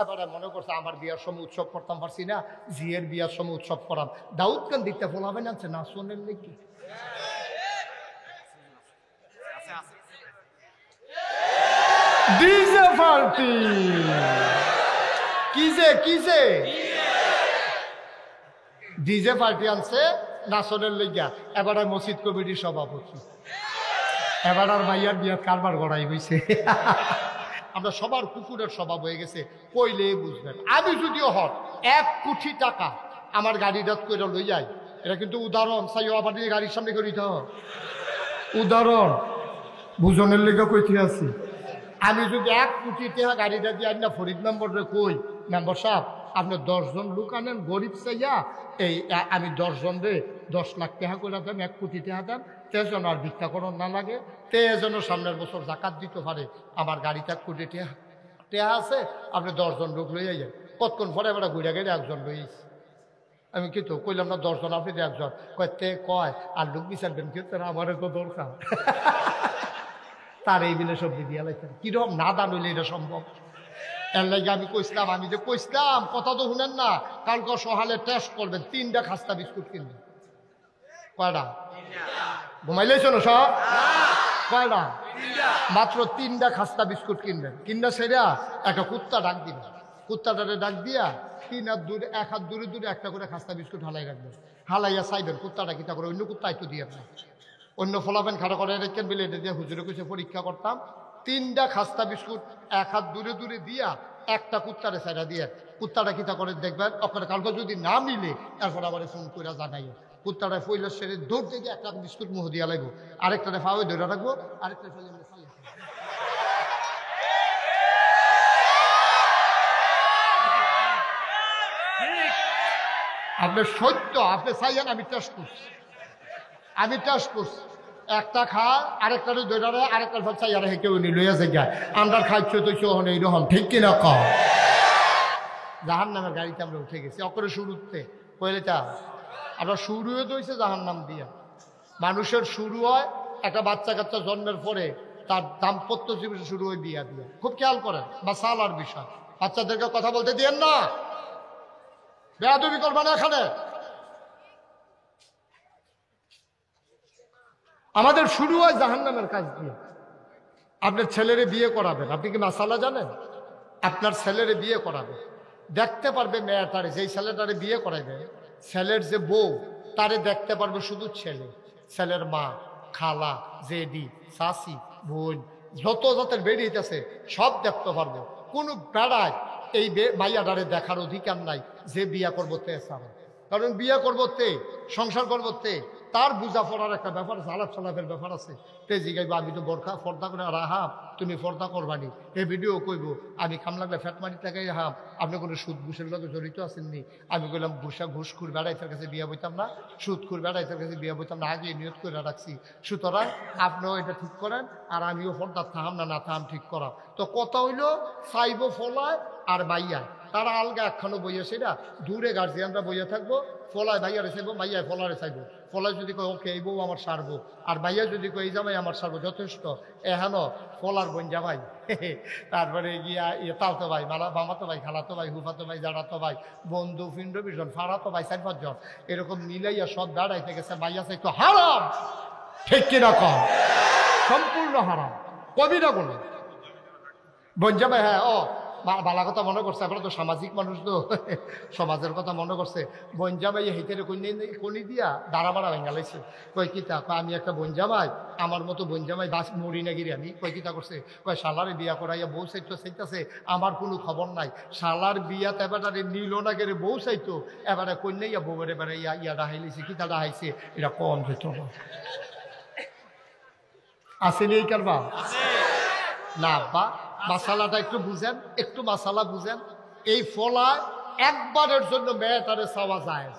এবারে মনে করছে আমার বিয়ার সময় উৎসব করতাম পারছি না, জিয়ের বিয়ার সময় উৎসব করাম। দাউদ খান দিতে ফোলাবেন আনছে না শোনেন নাকি? ডিজে পার্টি কিসে ডিজে পার্টি আনছে নাচনের লইয়া। এবার মসজিদ কমিটির সভাপতি, এবার আর মাইয়ার বিয়ার কারবার গড়াই হয়েছে। আমরা সবার কুকুরের স্বভাব হয়ে গেছে, কইলে বুঝবেন। আমি যদিও হট 1 কোটি টাকা আমার গাড়িটা করে লই যাই, এটা কিন্তু উদাহরণ চাইও আবার গাড়ির সামনে করি তো উদাহরণ বুঝনের লেগে কইতে আছি। আমি যদি 1 কোটি টাকা গাড়িটা দিয়ে আনি না ফরিদ মেম্বরে কই, মেম্বার সাহেব আপনি 10 জন লোক আনেন গরিব চাইয়া, এই আমি 10 জন রে 10 লাখ টাকা করে দেন, 1 কোটি টাকা দেন, তেজন আর ভিক্ষা করণ না লাগে, তেজনও সামনের বছর জাকাত দিতে পারে। আমার গাড়িতে 1 কোটি টাকা আছে, আপনি 10 জন লোক লইয়া যান। কতক্ষণ পরে এবার ঘুরে গেলে 1 জন লইস। আমি কি তো কইলাম না 10 জন, আপনি 1 জন কয় আর লোক বিচারবেন কি আমার তো দরকার। তার এই দিনে সবজি দিয়া লাগতেন কিরকম না দান হইলে এটা সম্ভব। এর লাগে আমি কইসলাম, আমি যে কইসলাম কথা তো শুনেন না, কালকে সকালে টেস্ট করবেন 3টা খাস্তা বিস্কুট কিনবেন। কয়টা ঘুমাইলেছ না সব? কয়টা? মাত্র 3টা খাস্তা বিস্কুট কিনবেন। কিনা সেরা একটা কুত্তা ডাক দিবেন, কুত্তাটারে ডাক দিয়া 3 হাত দূরে 1 হাত দূরে দূরে একটা করে খাস্তা বিস্কুট হালাই রাখবেন। হালাইয়া চাইবেন কুত্তাটা কিতা করে, অন্য কুত্তা একটু দিয়ে না, অন্য ফলাবেন খাড়া করে রেখেন বলে এটা দিয়ে হুজুরে কইছে পরীক্ষা করতাম। 3টা খাস্তা বিস্কুট 1 হাত দূরে দূরে দিয়া একটা কুত্তারে সাইডা দিয়ে কুত্তাটা কিতা করে দেখবেন। আপনার কালকে যদি না মিলে এরপর আবার ফোন করে জানাই। কুত্তাটা ফইল সেরে দৌড় দিয়ে একটা বিস্কুট মুহ দিয়া লাগবো, আরেকটারে ফাওয়ে ধরে রাখবো, আরেকটা ফেলে আপনার সত্য আপনি চাইয়েন। আমি টেস্ট করছি, একটা খা আরেকটারে দৈরারে আরেকটা ফল চাই আর কেউ নি লইয়া যায় আমরা খাইছো তো হন এইরকম, ঠিক কিনা কম? জাহান নামের গাড়িতে আমরা উঠে গেছি অকরে শুরুতে কইলে চা আমরা শুরু হয়ে দইছে জাহান নাম দিয়া। মানুষের শুরু হয় একটা বাচ্চা কাচ্চা জন্মের পরে তার দাম্পত্য জীবন শুরু হয় বিয়া দিয়া। খুব খেয়াল করেন বা সালার বিষয়, বাচ্চাদেরকে কথা বলতে দিয়েন না, বেয়াদবি করবেন এখানে। আমাদের শুরু হয় জাহান্নামের কাজ দিয়ে। আপনার ছেলেরে বিয়ে করাবেন, আপনি কি মাসালা জানেন? আপনার ছেলেরে বিয়ে করাবেন, দেখতে পারবে মেয়েটারে, যেই ছেলেটারে বিয়ে করাইবে ছেলের যে বউ তারে দেখতে পারবে শুধু ছেলে, ছেলের মা, খালা, জেডি, শাশি, বোন, যত জাতের বেরিয়েছে সব দেখতে পারবো। কোনো বেড়ায় এই মাইয়াটারে দেখার অধিকার নাই যে বিয়া করবো তে ছাড়া। কারণ বিয়া করবো তে, সংসার করবো তে, তার বুঝা পড়ার একটা ব্যাপার আছে, আলাপ সালাপের ব্যাপার আছে। তে জিগাইবো আমি তো ফর্দা করে রাহাম, তুমি ফর্দা করবানি। এই ভিডিও কইব আমি খাম লাগলে ফ্যাটমানি টাকাই হাম, আপনি কোনো সুদ ঘুষের লগে জড়িত আছেননি? আমি বললাম ঘুষখুর বেড়াইতের কাছে বিয়া বইতাম না, সুদখুর বেড়াইতের কাছে বিয়া বইতাম না, আগে নিয়ত করে রাখছি। সুতরাং আপনিও এটা ঠিক করেন আর আমিও ফর্দা থাম না থাম ঠিক করা। তো কথা হইলো চাইব ফলায় আর বাইয়ায়, তারা আলগা একখানো বইয়া, সেটা দূরে গার্জিয়ানরা বইয়া থাকবো। ফলায় ভাইয়ারে চাইবো, ভাইয়ায় ফলারে চাইবো। ফলায় যদি কয় ওকে এই বউ আমার সারবো, আর ভাইয়া যদি কয় এই জামাই আমার সারবো, যথেষ্ট। এহেন ফলার বোন জামাই, তারপরে গিয়া তালতো ভাই, মামাতো ভাই, খালাতো ভাই, হুফাতো ভাই, জাড়াতো ভাই, বন্ধু ফিন্ড বিজন, ফাড়াতো ভাই 4-5 জন, এরকম মিলাইয়া সব দাঁড়াইতে গেছে। ভাইয়া চাইতো হারাম, ঠিক কিনা কম? সম্পূর্ণ হারাম, কবিরা কোনো বোন জামাই। হ্যাঁ ও বালা কথা মনে করছে, আমরা তো সামাজিক মানুষ তো, সমাজের কথা মনে করছে। বনজামাই হেঁটে কনি দিয়া দাঁড়া বাড়া ভেঙালাইছে। কয় কিতা? আমি একটা বনজামাই, আমার মতো বনজামাই বাস মরি না গিরি আমি। কয় কিতা করছে? কয় শালারে বিয়া করাইয়া বউ চাইতেছে, আমার কোনো খবর নাই। শালার বিয়াতে এবারে নিল না গেলে বউ চাইতো, এবারে কন্যাইয়া বউয়ের এবারে ইয়া ডাহাইলিছে, কিতা ডাহাইছে, এটা কম যেত আসেনি এই কারবা না বা মাসালাটা একটু বুঝেন, একটু মাসালা বুঝেন। এই ফলায় একবারের জন্য মেয়েটারে চাওয়া জায়েজ,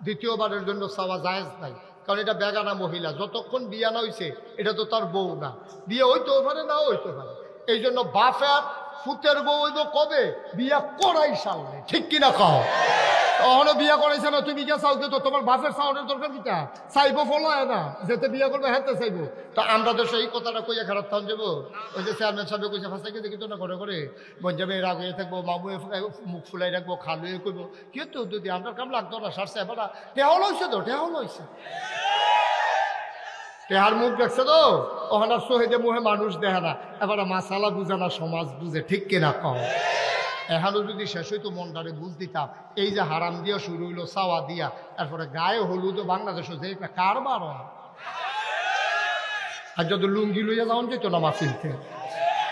দ্বিতীয়বারের জন্য চাওয়া জায়েজ নাই। কারণ এটা বেগানা মহিলা, যতক্ষণ বিয়া না হয়েছে এটা তো তার বউ না, বিয়ে হইতেও পারে না হইতে পারে। এই জন্য বাপের ফুতের বউ হইব কবে? বিয়া করাই সামনে, ঠিক কিনা কও? অহনো বিয়া করাইছে না, তুমি কে চাও তো তোমার বাপের চাওয়ানোর দরকার কিটা? চাইবো ফলায় না, যেতে বিয়া করবে হাতে চাইবো। তো আমরা তো সেই কথাটা কইয়া খারাপ থাম যাবো। ওই যে চেয়ারম্যান সাহেব কইছে ফাঁসাইকে দেখি তো না করে করে বঞ্জাবে রাগ হয়ে থাকবো, মামু মুখ ফুলাই রাখবো, খালুয়ে করবো, কি তো যদি আমরা কাম লাগতো না সারছে এবার টেহাও লইছে তো, টেহাও লইছে, টেহার মুখ দেখছে তো ওখানে সোহেদে মুহে মানুষ দেখে না, এবার মাসালা বুঝে না, সমাজ বুঝে, ঠিক কিনা কম। এখানেও যদি শেষ হইতো মনটারে বুঝ দিতাম, এই যে হারাম দিয়া শুরু হইলো চাওয়া দিয়া, তারপরে গায়ে হলুদ বাংলাদেশ যে একটা কারবার হয়। আর যদি লুঙ্গি লইয়া যাওয়া যেত না মাফিলতে,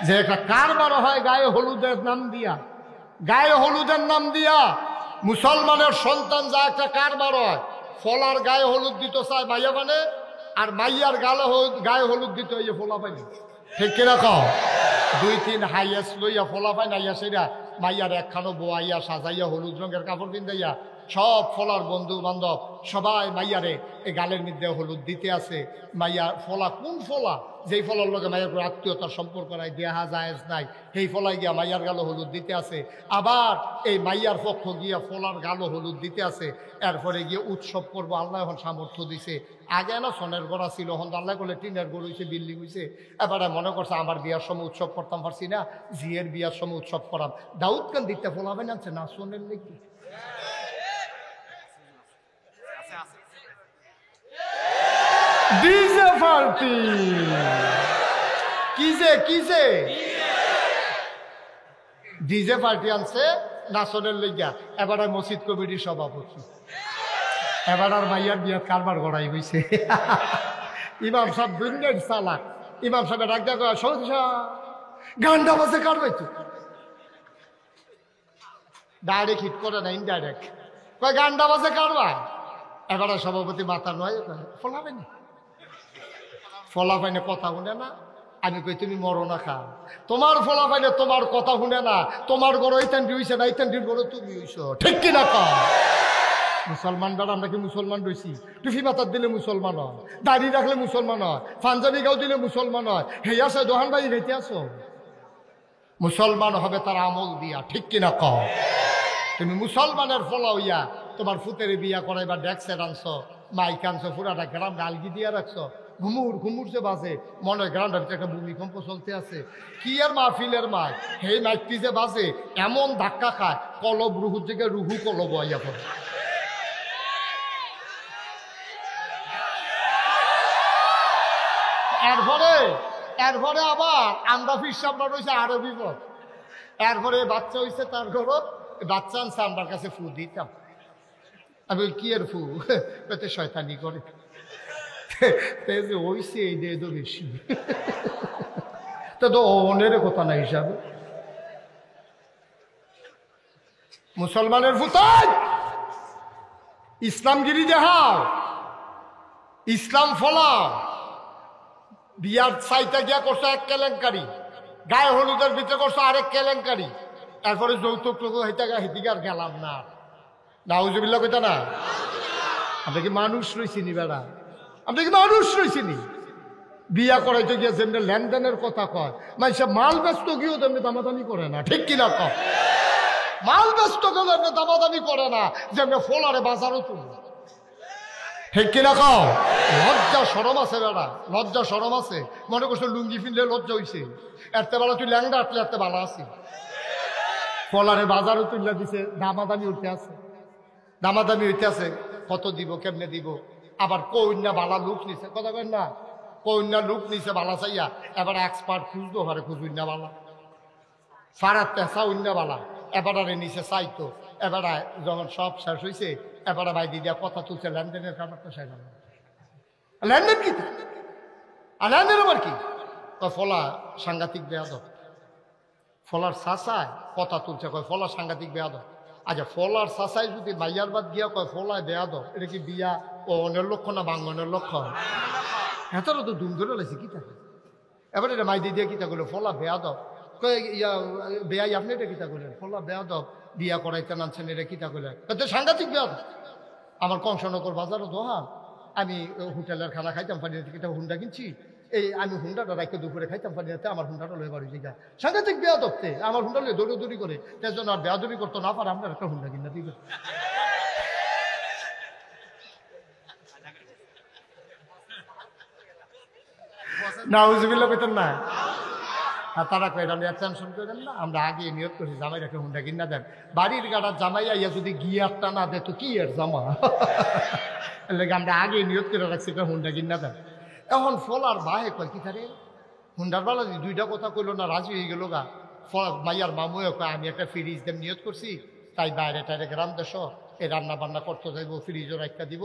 যে একটা কারবার হয় গায়ে হলুদের নাম দিয়া, গায়ে হলুদের নাম দিয়া মুসলমানের সন্তান যা একটা কারবার হয়। ফলার গায়ে হলুদ দিত চায় মাইয়া মানে, আর মাইয়ার গায়ে হলুদ দিত এই ফোলা পাইনি, ঠিক কিনা কও। 2-3 হাইয়াস লইয়া ফোলা পাই নাইয়া সেরা মাইয়ার একখানো বোয়াইয়া সাজাইয়া হলুদ রঙের কাপড় পিন্দাইয়া সব ফলার বন্ধু বান্ধব সবাই মাইয়ারে এই গালের মধ্যে হলুদ দিতে আছে। মাইয়া ফলা কোন ফলা, যেই ফলার লগে মাইয়ার কোনো আত্মীয়তার সম্পর্ক নাই, দেহা জায়েজ নাই, সেই ফলাই গিয়া মাইয়ার গালো হলুদ দিতে আছে। আবার এই মাইয়ার পক্ষ গিয়া ফলার গালো হলুদ দিতে আছে। এরপরে গিয়ে উৎসব করবো, আল্লাহ এখন সামর্থ্য দিছে। আগে না সোনের গড়া ছিল, এখন আল্লাহ করলে টিনের গড় হয়েছে, বিল্ডিং হয়েছে। এবারে মনে করছে আমার বিয়ার সময় উৎসব করতাম পারছি না, জিয়ের বিয়ার সময় উৎসব করাম। দাউদ খান দিতে ফোলাবেন আনছে না সোনের নাকি ডিজে পার্টি কিসে ডিজে পার্টি আনছে নাচনের লইয়া। এবার মসজিদ কমিটির সভাপতি, এবার আর মাইয়ার বিয়ার কারবার গড়াই হয়েছে। ইমাম সাহেব দুনিয়ার চালাক, ইমাম সাহেব ডাক দেখা সৌদি গান্ডা বাজে কারবাইতো, ডাইরেক্ট হিট করে না, ইনডাইরেক্ট কয় গান্ডা বাজে কারবার। এবারে সভাপতি মাথা নয়, ফলাবেনি ফলাফাইনে কথা শুনে না। আমি কই তুমি মরো না খা, তোমার ফলাফাইনে তোমার কথা শুনে না, তোমার গড় এইটান হইছে না, এইটান গড় তুমি হইছ, ঠিক কিনা কও। মুসলমান বেড়া, আমরা কি মুসলমান রয়েছি? টুফি মাথার দিলে মুসলমান হয়, দাড়ি রাখলে মুসলমান হয়, পাঞ্জাবি গাও দিলে মুসলমান হয়। হেই আছে দোহান ভাই গাইতে আসো, মুসলমান হবে তার আমল দিয়া, ঠিক কিনা কও। তুমি মুসলমানের ফলা হইয়া তোমার ফুতের বিয়া করাইবা ডেক্সে আনছো, মাইক আনছো, পুরাটা গ্রাম ডালগি দিয়া রাখছো, ঘুমুরছে বাজে, মনে হয় গ্রাউন্ডের ভিতরে একটা ভূমিকম্প চলতে আছে। কি আর মাহফিলের মাই, সেই মাইকটি যে বাজে এমন ধাক্কা খায়, কলব রুহুর থেকে রুহু কলব হইয়া পড়ে। এরপরে আবার আমরা ফিরসাবরা রয়েছে আরো বিপদ। এরপরে বাচ্চা হয়েছে, তার ঘর বাচ্চা আনছে, আমার কাছে ফু দিতাম। আমি কি আর ফু, পেতে শয়তানি করে হইছে এই দিয়ে তো বেশি, তো অনের কথা না হিসাবে। মুসলমানের ফুতাই ইসলামগিরি দেখাও, ইসলাম ফলাও। বিয়ার সাইটা গিয়া করছো এক কেলেঙ্কারি, গায়ে হলুদের ভিতরে করছো আরেক কেলেঙ্কারি, তারপরে যৌতুক টুকু হেদিকে আর গেলাম না। নাউজুবিল্লাহ কইতা না। আমরা কি মানুষ রয়েছি নি বেড়া? আমরা কি মানুষ রয়েছি নি? বিয়া করাইতে গিয়ে যেমনি লেনদেনের কথা কয়, মানুষে মাল ব্যস্ত গিয়েও তেমনি দামাদামি করে না, ঠিক কিনা কয়। মাল ব্যস্ত গেলে এমনি দামাদামি করে না, যেমনি ফোলারে বাজারও তুলে, ঠিক কিনা কও। লজ্জা সরম আছে বেড়া, লজ্জা সরম আছে। মনে করছো লুঙ্গি ফিনলে লজ্জা হইছে, এরতে বেলা তুই ল্যাংড়া আটলে এরতে বালা আছে। ফলারে বাজারও তুললে দিছে, দামাদামি উঠতে আছে, দামাদামি হইতে আছে, কত দিব কেমনে দিব। আবার কন্যা বালা লুক নিছে, কথা কেন না, কন্যা লুক নিছে বালা চাইয়া, এবার এক্সপার্ট খুঁজতো হারে খুঁজুন্যা বালা, সারার পেশা উন্যা বালা, এবারে নিচে চাইতো। এবারে যখন সব শেষ হয়েছে, এবারে ভাই দিদিয়া কথা তুলছে, লেনদেনের ব্যাপারটা শেষ হল। লেনদেন কি, আর লেনদেন আবার কি? ফলা সাংঘাতিক বেয়াদব, ফলার চাচায় কথা তুলছে, কয় ফলা সাংঘাতিক বেয়াদব। আচ্ছা, ফলার চাচাই যদি মাইয়ার বাদ গিয়া কয় ফলায় বেয়াদব, এটা কি বিয়া ও অনের লক্ষ্য না বাঙ্গনের লক্ষ্য? হেতারও তো দুম ধরে লাগছে কি থাকে। এবার এটা মাই দিদিয়া কিতা করলো, ফলা বেয়াদব। বেয়াই আপনি এটা কিতা করলেন, ফলা বেয়াদব, বিয়া করাইতে নামছেন, এটা কিতা করলেন? সাংঘাতিক বেয়াদব। আমার কংসনগর বাজারও দোহান, আমি হোটেলের খানা খাইতাম পারি না, হুন্ডা কিনছি, এই আমি হুন্ডাটা রাখতে দুপুরে খাইতাম পারি না, আমার হুন্ডাটা লয়ে বাড়ি যায়। সাংঘাতিক বেয়াদবতে আমার হুন্ডা লয়ে দৌড়ি করে, তার জন্য আর বেয়াদবি করতো না পারে, আপনার একটা হুন্ডা কিনা দিবে। নাউজুবিল্লাহ কইতেন না? আর তারা কই এটা টেনশন করেন না, আমরা আগে নিয়ত করছি জামাই রেখে হুন্ডা কিনা দেন। বাড়ির গাড়া জামাই আইয়া যদি গিয়ারটা না দেয় তো কি এর জামা? লেগে আমরা আগে নিয়ত করে রাখছি এটা হুন্ডা কিনা দেন। এখন ফলার ভাই কয় কি তারে হুন্ডার বেলা দুইটা কথা কইলো না, রাজি হয়ে গেল গা। মাইয়ার মামুয়ে কয় আমি একটা ফ্রিজ দেম নিয়ত করছি, তাই বাইরে টাইরে গ্রাম দেশ এই রান্না বান্না করতে যাইবো, ফ্রিজও রাখতে দিব,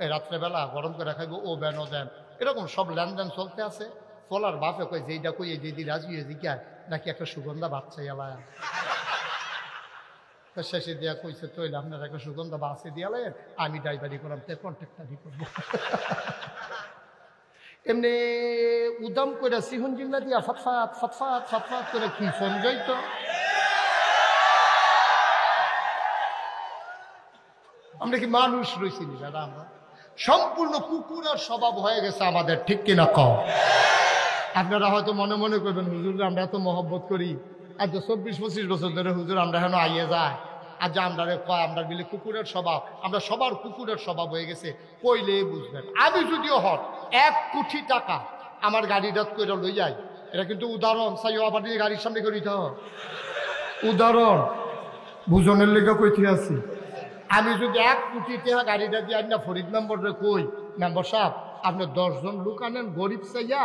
এই রাত্রেবেলা গরম করে খাইবো, ও বেনও দেন, এরকম সব লেনদেন চলতে আছে। ফলার বাপে কয় যেইটা কই এই যেদি রাজি হয়ে জিজ্ঞায় নাকি একটা সুগন্ধা বাচ্চা এলায়। শেষে দিয়া কইছে তৈলে আপনার একটা সুগন্ধা বাসে দিয়ালে আমি ড্রাইভারি করাম, তে কন্ট্রাক্টারি করবো। এমনি উদাম করে সিহুন জিল্লা দিয়া ফটফাট ফটফাট ফটফাট করে কি সঞ্জয় তো আমরা কি মানুষ রয়েছি দাদা? আমরা সম্পূর্ণ কুকুরের স্বভাব হয়ে গেছে আমাদের, ঠিক কিনা কও? আপনারা হয়তো মনে মনে করবেন হুজুর আমরা এত মহব্বত করি, আজ 24-25 বছর ধরে হুজুর আমরা হেন আইয়ে যায়, আর যে আমরা কয় আমরা মিলে কুকুরের স্বভাব, আমরা সবার কুকুরের স্বভাব হয়ে গেছে। কইলে বুঝবেন। আমি যদিও হন 1 কোটি টাকা আমার গাড়িটা করে লই যাই, এটা কিন্তু উদাহরণ চাই, আবার গাড়ির সামনে করিতে উদাহরণ বুঝনের লেগে কইতে আছি। আমি যদি 1 কোটি টাকা গাড়িটা দিয়ে না ফরিদ মেম্বরে কই, মেম্বার সাহেব আপনি 10 জন লোক আনেন গরিব চাইয়া,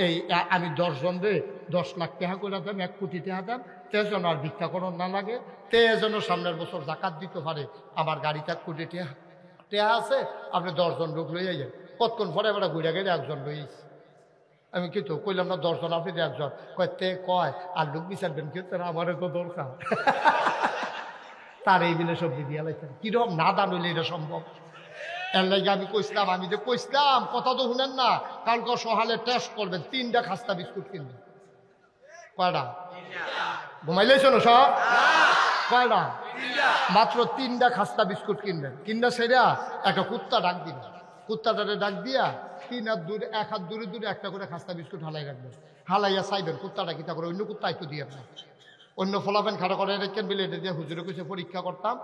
এই আমি 10 জন রে 10 লাখ টাকা করে দেন, 1 কোটি টাকা দেন, তে যেন আর ভিক্ষা করণ না লাগে, তে যেন সামনের বছর জাকাত দিতে পারে। আমার গাড়িতে 1 কোটি টাকা আছে, আপনি 10 জন লোক লইয়া যান। কতক্ষণ পরে এবার ঘুরে গেলে 1 জন লইস। আমি কিন্তু কইলাম না 10 জন, আপনি 1 জন। কয় আর লোক বিচারবেন কিন্তু আমারও তো দরকার। তার এই বিলে সবজি দিয়া লাইতেন, কিরকম না দান হইলে এটা সম্ভব? এর লাগে আমি কইসলাম, আমি যে কইসলাম কথা তো শুনেন না, কালকে সহালে টেস্ট করবেন, 3টা খাস্তা বিস্কুট কিনবেন। কয়টা? ঘুমাইলেছ না সব? কয়টা? মাত্র 3টা খাস্তা বিস্কুট কিনবেন। কিনটা সেরা একটা কুত্তা ডাক দিবেন, কুত্তাটারে ডাক দিয়া 3 হাত দূরে 1 হাত দূরে দূরে একটা করে খাস্তা বিস্কুট হালাই রাখবেন। হালাইয়া চাইবেন কুত্তাটা কিতা করে, অন্য কুত্তা একটু দিয়ে আপনার অন্য ফলাফেন খাড়া করে রেখেন বিলে এটা দিয়ে হুজুরে কইছে পরীক্ষা করতাম।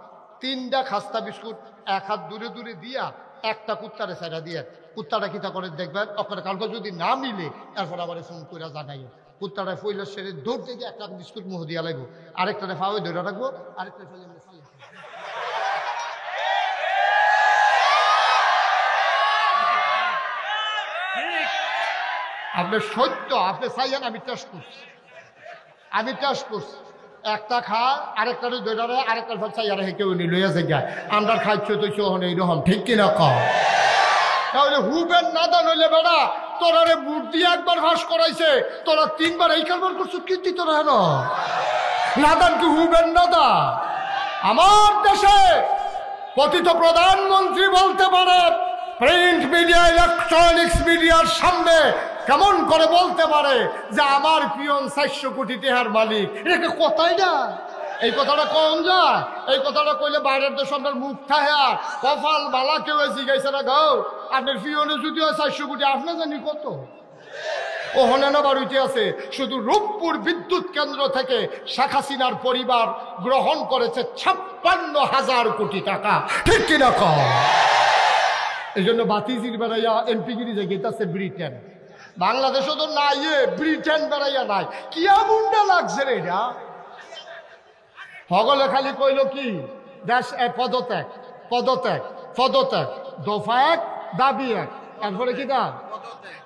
3টা খাস্তা বিস্কুট 1 হাত দূরে দূরে দিয়া একটা কুত্তারে সাইডা দিয়ে কুত্তাটা কিতা করে দেখবেন। ওখানে কালকে যদি না মিলে এরপর আবার ফোন করে জানাই, কুত্তাটা ফইলের সেরে দৌড় থেকে একটা বিস্কুট মুহ দিয়া লাগবো, আরেকটারে ফাওয়ে ধরে রাখবো, আরেকটা আপনি সত্য আপনি চাইয়েন। আমি টেস্ট করছি, একটা খা আরেকটারে ধরে আরেকটার ফল চাইয়ারে কেউ নি লইয়া যায় আমরা খাইছো তো হন এইরকম, ঠিক কিনা কম? তাহলে হুবেন না দান হইলে বেড়া তোরারে বুট দিয়ে একবার ফাঁস করাইছে, তোরা 3বার এই কারবার করছো, কীর্তি তোরা হেন নাদান কি হুবেন দাদা? আমার দেশে পতিত প্রধানমন্ত্রী বলতে পারে প্রিন্ট মিডিয়া ইলেকট্রনিক্স মিডিয়ার সামনে কেমন করে বলতে পারে যে আমার পিয়ন 400 কোটি টাকার মালিক? এটা কথাই না, এই কথাটা কম যায়। এই কথাটা কইলে বাইরের দেশ আপনার মুখ থায়া কপাল বালা কেউ জিগাইছে না গাও আপনার পিয়নে যদি হয় 400 কোটি, আপনার জানি কত ও হনেনা বাড়িতে আছে। শুধু রূপপুর বিদ্যুৎ কেন্দ্র থেকে শেখ হাসিনার পরিবার গ্রহণ করেছে 56,000 কোটি টাকা, ঠিক কিনা কম? এই জন্য বাতিজির বেড়াইয়া এমপিগিরি যে গেতাছে ব্রিটেন, বাংলাদেশও তো নাই, ব্রিটেন বেড়াইয়া নাই। কি আগুনটা লাগছে রে এটা? হগলে খালি কইল কি দেশ পদত্যাগ পদত্যাগ পদত্যাগ, দফা 1 দাবি 1, এরপরে কি দা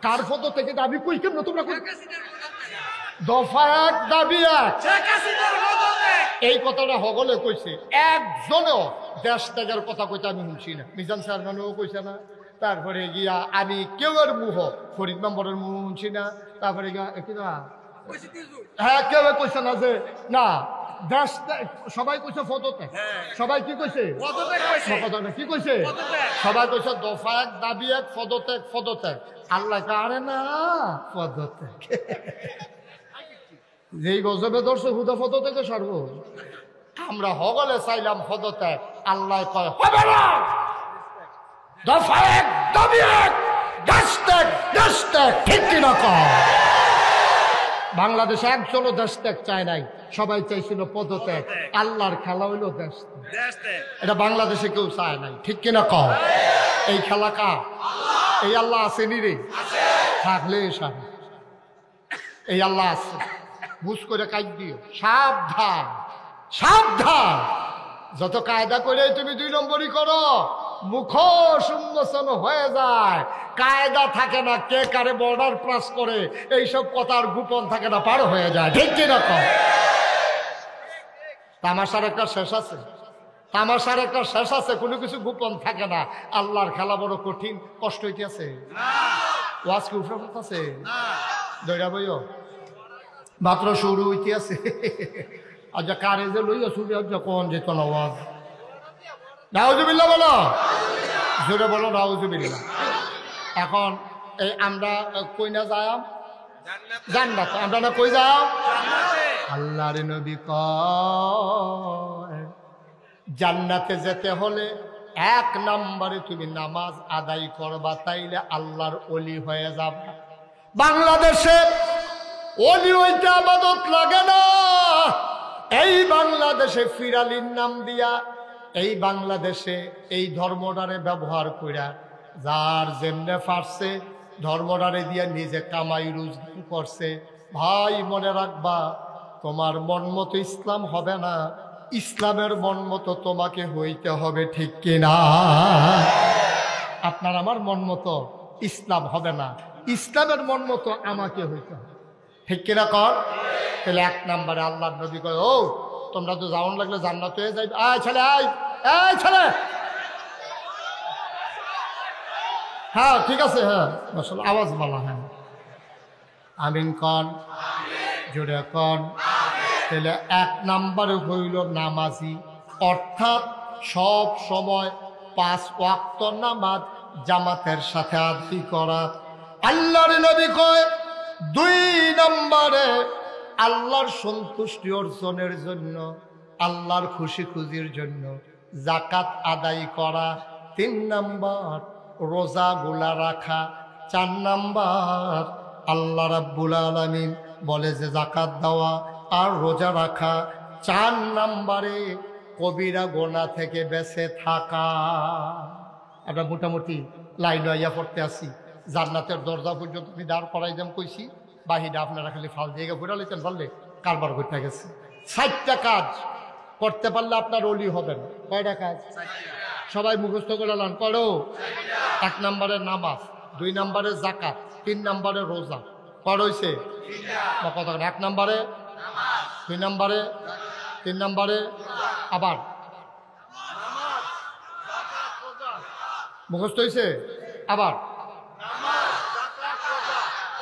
কার পদত্যাগে দাবি কই কেন তোমরা? দফা 1 দাবি 1, এই কথাটা হগলে কইছে। একজনও দেশ ত্যাগের কথা কইতে আমি শুনছি না। মিজান চেয়ারম্যানও কইছে না, তারপরে গিয়া আমি কেউর মুহ ফরিদ মেম্বরের মুহ শুনছি না, তারপরে গিয়া কিনা হ্যাঁ কেউ কইছে না যে না দেশ সবাই কইছে পদত্যাগ, সবাই কি কইছে কি কইছে? সবাই কইছে দফা 1 দাবি 1, পদত্যাগ পদত্যাগ। আল্লাহ কারে না পদত্যাগ, যেই গজবে ধরছে হুদা পদত্যাগে সর্ব। আমরা হগলে চাইলাম পদত্যাগ, আল্লাহ কয় হবে না, দফা 1 দাবি 1, দেশ ত্যাগ দেশ ত্যাগ, ঠিক কিনা কয়? বাংলাদেশে একজনও দেশ ত্যাগ চায় নাই, সবাই চাইছিল পদত্যাগ। আল্লাহর খেলা হইল দেশ ত্যাগ, এটা বাংলাদেশে কেউ চায় নাই, ঠিক কিনা কও? এই খেলা কার? এই আল্লাহ আসেনি রে, থাকলে সারা এই আল্লাহ আছে, বুঝ করে কাজ দিও, সাবধান সাবধান। যত কায়দা করে তুমি 2 নম্বরই করো, মুখোশ উন্মোচন হয়ে যায়, কায়দা থাকে না, কে কারে বর্ডার ক্রস করে এইসব কথার গোপন থাকে না, পার হয়ে যায়। ঠিক কিনা কম? তামাশার একটা শেষ আছে, তামাশার একটা শেষ আছে, কোনো কিছু গোপন থাকে না। আল্লাহর খেলা বড় কঠিন, কষ্ট হইতেছে, ওয়াজ কি উফরা আছে, দৈরা বইও মাত্র শুরু হইতে আছে। আচ্ছা কারে যে লইয়া শুরু হচ্ছে কোন যেত না ওয়াজ, নাউজুবিল্লাহ বলো, জোরে বলো নাউজুবিল্লাহ। এখন এই আমরা কই না যাম জান্নাত, আমরা না কই যাও, আল্লাহর নবী কয় জান্নাতে যেতে হলে 1 নম্বরে তুমি নামাজ আদায় করবা, তাইলে আল্লাহর ওলি হয়ে যাবে। বাংলাদেশে ওলি হইতে আবাদত লাগে না, এই বাংলাদেশে ফিরালির নাম দিয়া, এই বাংলাদেশে এই ধর্মটারে ব্যবহার কইরা যার যেমনে পারছে ধর্মটারে দিয়া নিজে কামাই রোজগার করছে। ভাই মনে রাখবা, তোমার মন মতো ইসলাম হবে না, ইসলামের মন মতো তোমাকে হইতে হবে। ঠিক কিনা? আপনার আমার মন মতো ইসলাম হবে না, ইসলামের মন মতো আমাকে হইতে হবে। ঠিক কিনা কর? তাহলে 1 নম্বরে আল্লাহর নবী কয়, ও তোমরা তো যাওন লাগলে জান্নাত হয়ে যাইবে। আয় ছেলে, আয় এই ছেলে, হ্যাঁ ঠিক আছে, হ্যাঁ মাশাআল্লাহ, আওয়াজ বলা, হ্যাঁ আমিন কন, জোরে কন। তাহলে 1 নম্বরে হইল নামাজি, অর্থাৎ সব সময় 5 ওয়াক্ত নামাজ জামাতের সাথে আদায় করা। আল্লাহর নবী কয় 2 নম্বরে আল্লাহর সন্তুষ্টি অর্জনের জন্য, আল্লাহর খুশি খুশির জন্য যাকাত আদায় করা। 3 নম্বর রোজাগুলা রাখা। 4 নম্বর আল্লাহ রাব্বুল আলামিন বলে যে যাকাত দেওয়া আর রোজা রাখা। 4 নম্বরে কবিরা গোনা থেকে বেঁচে থাকা। আমরা মোটামুটি লাইন আইয়া পড়তে আসি, জান্নাতের দরজা পর্যন্ত আমি দাঁড় করাই দাম কইছি, বাহিরে আপনারা খালি ফাল জায়গা ঘুরা লেছেন, পারলে কারবার করতে গেছে। 60টা কাজ করতে পারলে আপনার ওলি হবেন। কয়টা কাজ? সবাই মুখস্থ করে লান করো। 1 নম্বরে নামাজ, 2 নম্বরে যাকাত, 3 নম্বরে রোজা। কয় হইছে? কথা 1 নম্বরে, 2 নম্বরে, 3 নম্বরে আবার মুখস্থ হয়েছে। আবার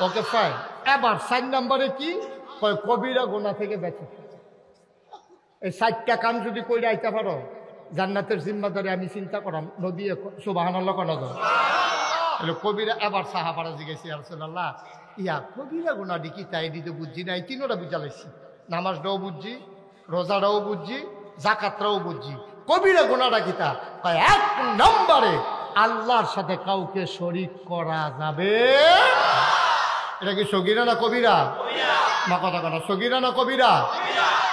ওকে ফাইন। এবার 4 নম্বরে কি কয়? কবিরা গোনা থেকে বেঁচে। এই 4টা কাম যদি কইরা আইতে পারো, জান্নাতের জিম্মাদারি আমি চিন্তা করাম। নদী সুবহানাল্লাহ কোন কবিরা। এবার সাহাবারা জিজ্ঞেস ইয়া রাসূলুল্লাহ, ইয়া কবিরা গোনা ডিকি তাই দিতে বুঝছি না, এই 3টা বুঝালাইছি, নামাজটাও বুঝছি, রোজাটাও বুঝছি, যাকাতটাও বুঝছি, কবিরা গোনাটা কিতা? 1 নম্বরে আল্লাহর সাথে কাউকে শরীক করা যাবে। এটা কি সগীরা না কবিরা? না কথা কথা, সগীরা না কবিরা?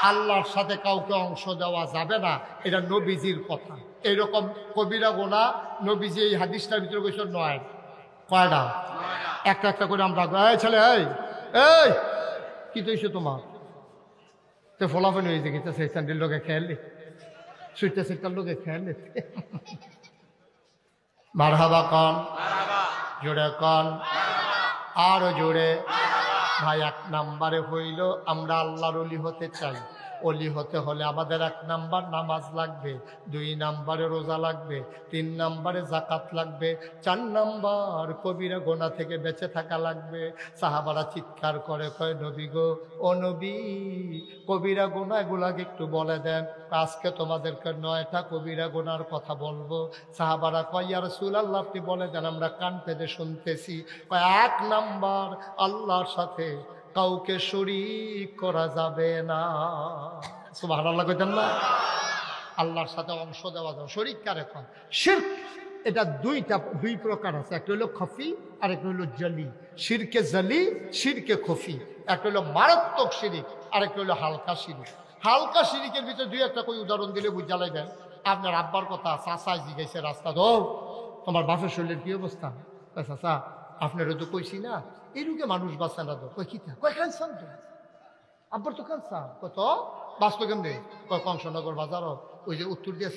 আল্লাহর সাথে কাউকে অংশ দেওয়া যাবে না, এটা নবীজির কথা। এইরকম কবিরা গোনা নবীজি এই হাদিসটার ভিতরে কইছেন 9। কয়টা? একটা একটা করে আমরা, এই ছেলে, এই এই কি তৈছে তোমার? তো ফলাফল হয়ে গেছে, সেই স্যান্ডেল লোকে খেয়ালে, সুইটা সেটার লোকে খেয়ালে। মারহাবা কন, জোরে কন, আরো জোরে। ভাই 1 নম্বরে হইল আমরা আল্লাহর ওলি হতে চাই। ওলি হতে হলে আমাদের 1 নম্বর নামাজ লাগবে, 2 নম্বরে রোজা লাগবে, 3 নম্বরে যাকাত লাগবে, 4 নম্বর কবিরা গোনা থেকে বেঁচে থাকা লাগবে। সাহাবারা চিৎকার করে কয়, নবী গো, ও নবী, কবিরা গোনা এগুলাকে একটু বলে দেন। আজকে তোমাদেরকে 9টা কবিরা গোনার কথা বলবো। সাহাবারা কয়, ইয়া রাসূলুল্লাহ আপনি বলে দেন, আমরা কান পেতে শুনতেছি। কয় 1 নম্বর আল্লাহর সাথে কাউকে শরীক করা যাবে না। সুবহানাল্লাহ কইতেন না? আল্লাহর সাথে অংশ দেওয়া যাবে। শরীক কারে কয়? শিরক। এটা 2 প্রকার আছে, একটা হলো খফি আর একটা হলো জলি। শিরকে জলি, শিরকে খফি। একটা হলো মারাত্মক শিরিক আর একটা হলো হালকা শিরিক। হালকা শিরিকের ভিতরে 2-1টা কই উদাহরণ দিলে বুঝা লাগবেন। আপনার আব্বার কথা চাচা জিজ্ঞাসা রাস্তা, তো তোমার বাপের শরীরের কি অবস্থা? চাচা আপনারও তো কইছি না এই রোগে মানুষ বাঁচে না তো কই কিতা কয় ক্যান্সার তো আব্বার তো ক্যান্সার কত বাঁচতো কেমনি কয় কংসনগর বাজারও ওই যে উত্তর দিয়া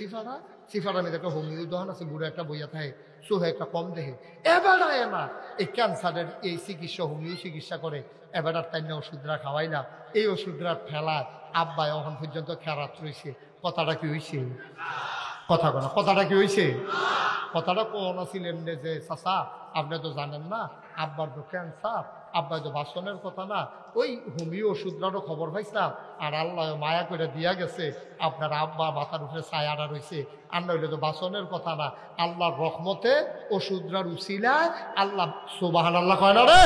সিফারা মেয়েদের একটা হোমিও দোকান আছে বুড়ো একটা বইয়া থাকে সোহে একটা কম দেহে এবার না এই ক্যান্সারের এই চিকিৎসা হোমিও চিকিৎসা করে এবার আর তাই না ওষুধরা খাওয়াই না এই ওষুধরা ফেলার আব্বাই এখন পর্যন্ত খেরাত রয়েছে কথাটা কি হয়েছে কথাটা কি হয়েছে কথাটা কোন ছিলেন যে চাচা আপনি তো জানেন না আব্বার তো ক্যান্সার আব্বা তো বাসনের কথা না ওই হোমিও ওষুধরারও খবর পাইছিলাম আর আল্লাহ মায়া করে দিয়া গেছে আপনার আব্বা মাথার উপরে ছায়াটা রয়েছে আর নইলে তো বাসনের কথা না আল্লাহর রহমতে ওষুধরার উছিলায় আল্লাহ সুবহান আল্লাহ কয় না রে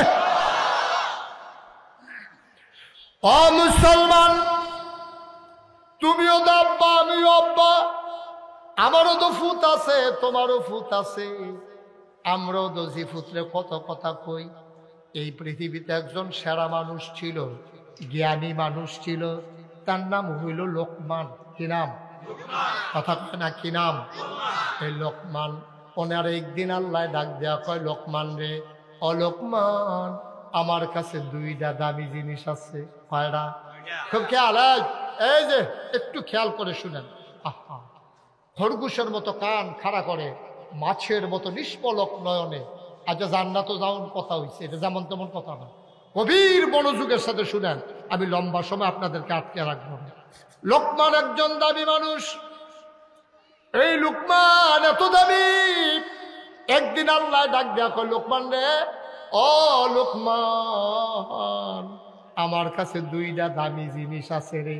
ও মুসলমান তুমিও তো আব্বা আমিও আব্বা আমারও তো ফুত আছে তোমারও ফুত আছে আমরাও তো যে ফুতরে কত কথা কই এই পৃথিবীতে একজন সেরা মানুষ ছিল জ্ঞানী মানুষ ছিল তার নাম হইল লোকমান কি নাম কথা কয় না কি নাম এই লোকমান ওনার একদিন আল্লাহ ডাক দেয়া কয় লোকমান রে ও লোকমান আমার কাছে দুইটা দামি জিনিস আছে কয়টা খুব খেয়াল এই যে একটু খেয়াল করে শুনেন আহা খরগোশের মতো কান খাড়া করে মাছের মতো নিষ্পলক নয়নে আচ্ছা জান্নাতও যাওয়ার কথা হয়েছে এটা যেমন তেমন কথা না গভীর মনোযোগের সাথে শুনেন আমি লম্বা সময় আপনাদেরকে আটকে রাখবো না লোকমান একজন দামি মানুষ এই লোকমান এত দামি একদিন আল্লাহ ডাক দেয়া কয় লোকমান রে ও লোকমান আমার কাছে দুইটা দামি জিনিস আছে রে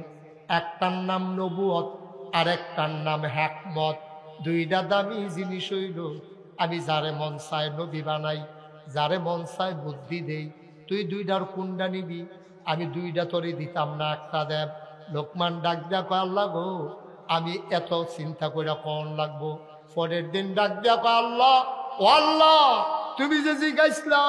একটার নাম নবুয়ত আর একটার নাম হিকমত দুইটা দামি জিনিস হইল আমি যারে মন চায় নবী বানাই যারে মন চায় বুদ্ধি দেই তুই দুইটার কোনটা নিবি আমি দুইটা তোরে দিতাম না একটা দেব লোকমান ডাক দেয়া কয় আল্লাহ গো আমি এত চিন্তা করে কোন লাগবো পরের দিন ডাক দেয়া কয় আল্লাহ ও আল্লাহ তুমি যে জিজ্ঞাসলা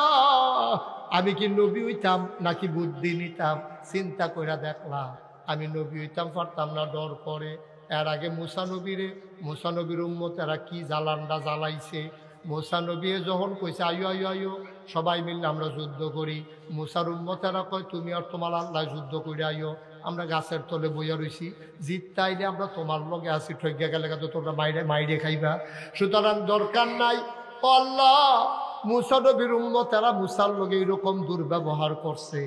আমি কি নবী হইতাম নাকি বুদ্ধি নিতাম চিন্তা করে দেখলাম আমি নবী হইতাম পারতাম না ডর করে এর আগে মুসা নবীর উম্মত এরা কি জ্বালানটা জ্বালাইছে মুসা নবী যখন কইছে আয়ো আয়ো আয়ো সবাই মিললে আমরা যুদ্ধ করি মুসার উম্মত এরা কয় তুমি আর তোমার আল্লাহ যুদ্ধ করে আইও আমরা গাছের তলে বইয়া রইছি জিত তাইলে আমরা তোমার লগে আসি ঠকিয়া গেলে তো তোমরা মাইরে খাইবা সুতরাং দরকার নাই আল্লাহ মুসা নবীর উম্মত এরা মুসার লগে এরকম দুর্ব্যবহার করছে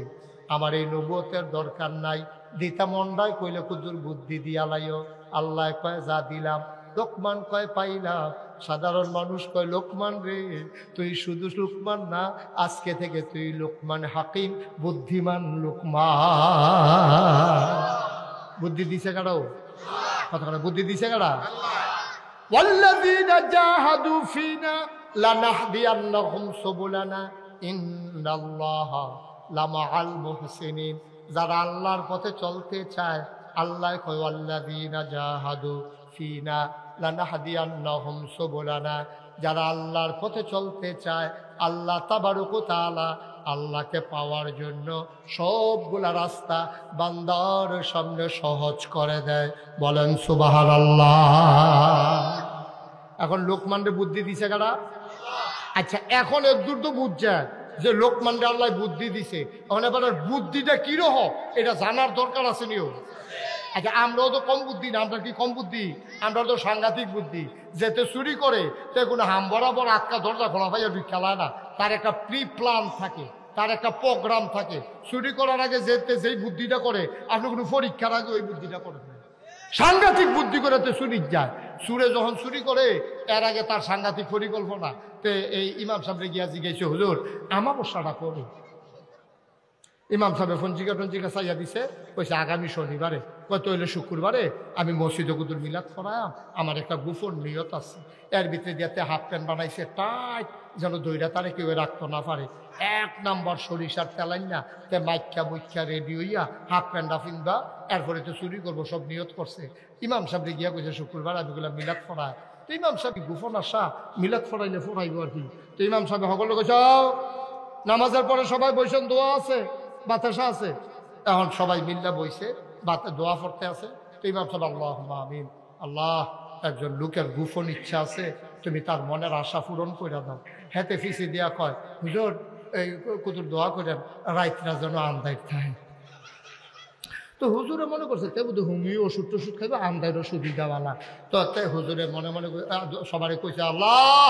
আমার এই নবুয়তের দরকার নাই দিতা মন্ডায় কইলে কুদুর বুদ্ধি দিয়া লাইও আল্লাহ কয় যা দিলাম লোকমান কয় পাইলাম সাধারণ মানুষ কয় লোকমান রে তুই শুধু লোকমান না আজকে থেকে তুই লোকমান হাকিম বুদ্ধিমান লোকমান বুদ্ধি দিছে কারাও কথা বুদ্ধি দিছে কারা ওয়াল্লাযীনা জাহাদু ফিনা লানাহদিয়ান্নাহুম সুবুলানা ইন্নাল্লাহা লামাআল মুহসিনিন যারা আল্লাহর পথে চলতে চায় আল্লাহ কয় ওয়াল্লাযীনা জাহাদু ফিনা লানাহদিয়ান্নাহুম সুবুলানা যারা আল্লাহর পথে চলতে চায় আল্লাহ তাবারক ওয়া তাআলা আল্লাহকে পাওয়ার জন্য সবগুলা রাস্তা বান্দার সামনে সহজ করে দেয় বলেন সুবহানাল্লাহ এখন লোকমানরে বুদ্ধি দিছে কারা আচ্ছা এখন একদূর তো বুঝছে যে লোকমানরে আল্লাহ বুদ্ধি দিছে এখন এবার বুদ্ধিটা কিরকম এটা জানার দরকার আছে নিও আচ্ছা আমরাও তো কম বুদ্ধি না আমরা কি কম বুদ্ধি আমরা তো সাংঘাতিক বুদ্ধি যেতে চুরি করে তে কোনো হাম বরাবর আটকা দরজা খোলা ভাইয়া খেলায় না তার একটা প্রি প্ল্যান থাকে তার একটা প্রোগ্রাম থাকে চুরি করার আগে যেতে যেই বুদ্ধিটা করে আপনি কোনো পরীক্ষার আগে ওই বুদ্ধিটা করে সাংঘাতিক বুদ্ধি করে তো চুরি যায় সুরে যখন চুরি করে এর আগে তার সাংঘাতিক পরিকল্পনা তে এই ইমাম সাহেবরে গিয়া জিজ্ঞেসে হুজুর আমাবস্যাটা কবে ইমাম সাহেব টঞ্চিকা চাইয়া দিছে কইছে আগামী শনিবারে কত হইলে শুক্রবারে আমি মসজিদে কুদুর মিলাদ করাম আমার একটা গোপন নিয়ত আছে এর ভিতরে দিয়াতে হাফ প্যান্ট বানাইছে টাইট যেন দইরা তারে কেউ রাখতে না পারে এক নাম্বার সরিষার তেলাইন না তে মাইকা বইকা রেডি হইয়া হাফ প্যান্টটা ফিনবা এরপরে তো চুরি করবো সব নিয়ত করছে ইমাম সাহেব গিয়া কইছে শুক্রবার আমি গুলা মিলাদ ফরায় তো ইমাম সাহেব গোপন আসা মিলাদ ফরাইলে ফরাইব আর কি তো ইমাম সাহেব সকলে কইছ নামাজের পরে সবাই বৈশন দোয়া আছে বাতাসা আছে এখন সবাই মিল্লা বইছে দোয়া পড়তে আছে তো ইমাম সাহেব আল্লাহুম্মা আমিন আল্লাহ একজন লোকের গোপন ইচ্ছা আছে, তুমি তার মনের আশা পূরণ করে দাও। হেতে ফিসি দিয়া কয়, হুজুর এই কুতুর দোয়া করেন রাইতরা যেন আন্দায় থাকে। তো হুজুরে মনে করছে তে বুধ হুমিও ওষুধ টষুধ খাইবে, আন্দায়ের ওষুধ দেওয়ালা। তো তাই হুজুরে মনে মনে সবারই কইছে, আল্লাহ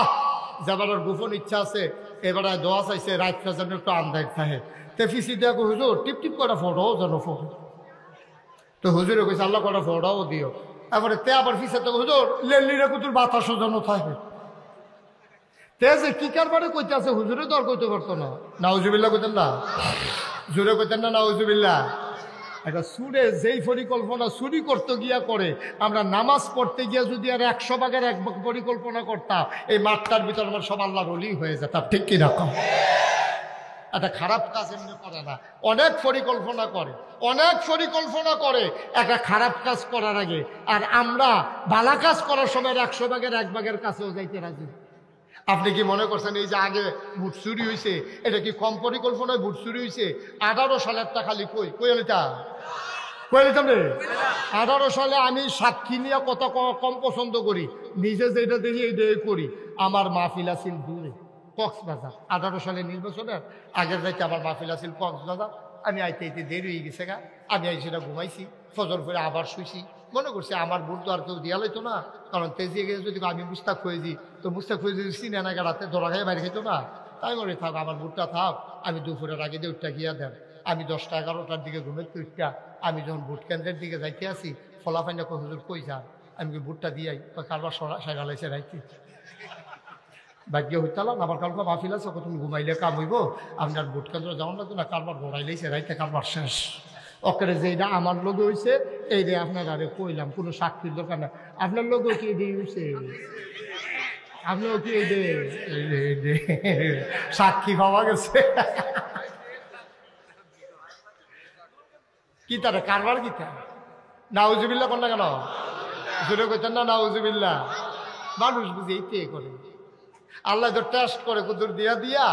যাবার গোপন ইচ্ছা আছে, এবারে দোয়া চাইছে রাইতরা যেন একটু আন্দায় থাকে। তে ফিসি দিয়া হুজুর টিপ টিপ কটা ফোটাও যেন ফোটো। তো হুজুরে কইছে আল্লাহ কটা ফোটাও দিও। তারপরে তে আবার ফিসে তো হুজুর লেলিরে কুতুর বাতাসও যেন থাকে। তে যে কি কারবারে কইতে আছে হুজুরে তো আর কইতে পারতো না। নাউজুবিল্লাহ কইতেন না, জুড়ে কইতেন না নাউজুবিল্লাহ। একটা সুরে যেই পরিকল্পনা চুরি করতে গিয়া করে, আমরা নামাজ পড়তে গিয়া যদি আর 100 ভাগের 1 ভাগ পরিকল্পনা করতাম, এই মাঠটার ভিতর আমার সব আল্লাহর ওলি হয়ে যেতাম। ঠিক কি রকম? একটা খারাপ কাজ এমনি করে না, অনেক পরিকল্পনা করে, অনেক পরিকল্পনা করে একটা খারাপ কাজ করার আগে। আর আমরা ভালো কাজ করার সময় 100 ভাগের 1 ভাগের কাছেও যাইতে রাজি। আপনি কি মনে করছেন এই যে আগে ভোট চুরি হয়েছে, এটা কি কম পরিকল্পনায় ভোট চুরি হয়েছে? 18 সালেরটা খালি কই কই এটা কই নিতাম রে। 18 সালে আমি সাক্ষী নিয়ে কত কম পছন্দ করি, নিজে যেটা দেখি এইটাই করি। আমার মাহফিল আছিল দূরে কক্সবাজার, 18 সালে নির্বাচনের আগের রাইতে আমার মাহফিল আছিল কক্সবাজার। আমি আইতে দেরি হয়ে গেছে গা, আমি সেটা ঘুমাইছি, ফজর করে আবার শুইছি। মনে করছি আমার ভোট তো আর কেউ দিয়া লইতো না, কারণ তেজিয়ে গেছে যদি আমি মুস্তাক হয়ে দিই, তো মুস্তাক হয়ে যদি চিনে না রাতে ধরা খাই বাইরে খেতো না। তাই মনে থাক আমার ভোটটা থাক, আমি দুপুরের আগে দিয়ে উঠটা গিয়া দেন। আমি 10টা 11টার দিকে ঘুমের উঠটা আমি যখন ভোট কেন্দ্রের দিকে যাইতে আসি, ফলাফাইনা কই হুজুর কই যান, আমি ভোটটা দিয়াই কারবার সাইরালাইছে রাইতে। ভাগ্য হইতালাম আমার কালকে মাহফিল আছে, তুমি ঘুমাইলে কাম হইব, আপনার ভোট কেন্দ্র যাওয়ার লাগতো না, কারবার ঘোরাইলেছে রাইতে, কারবার শেষ। ওকে যেটা আমার লোক হয়েছে এইটা আপনার আরে কইলাম, কোনো সাক্ষীর দরকার না। আপনার লোক কি এই হয়েছে, আপনিও কি এই সাক্ষী পাওয়া গেছে? কি তারা কারবার কি তা নাউজুবিল্লাহ কোন না কেন জোরে কইতেন না নাউজুবিল্লাহ। মানুষ বুঝে এইতে করে, আল্লাহ তো টেস্ট করে, কুদুর দিয়া দিয়া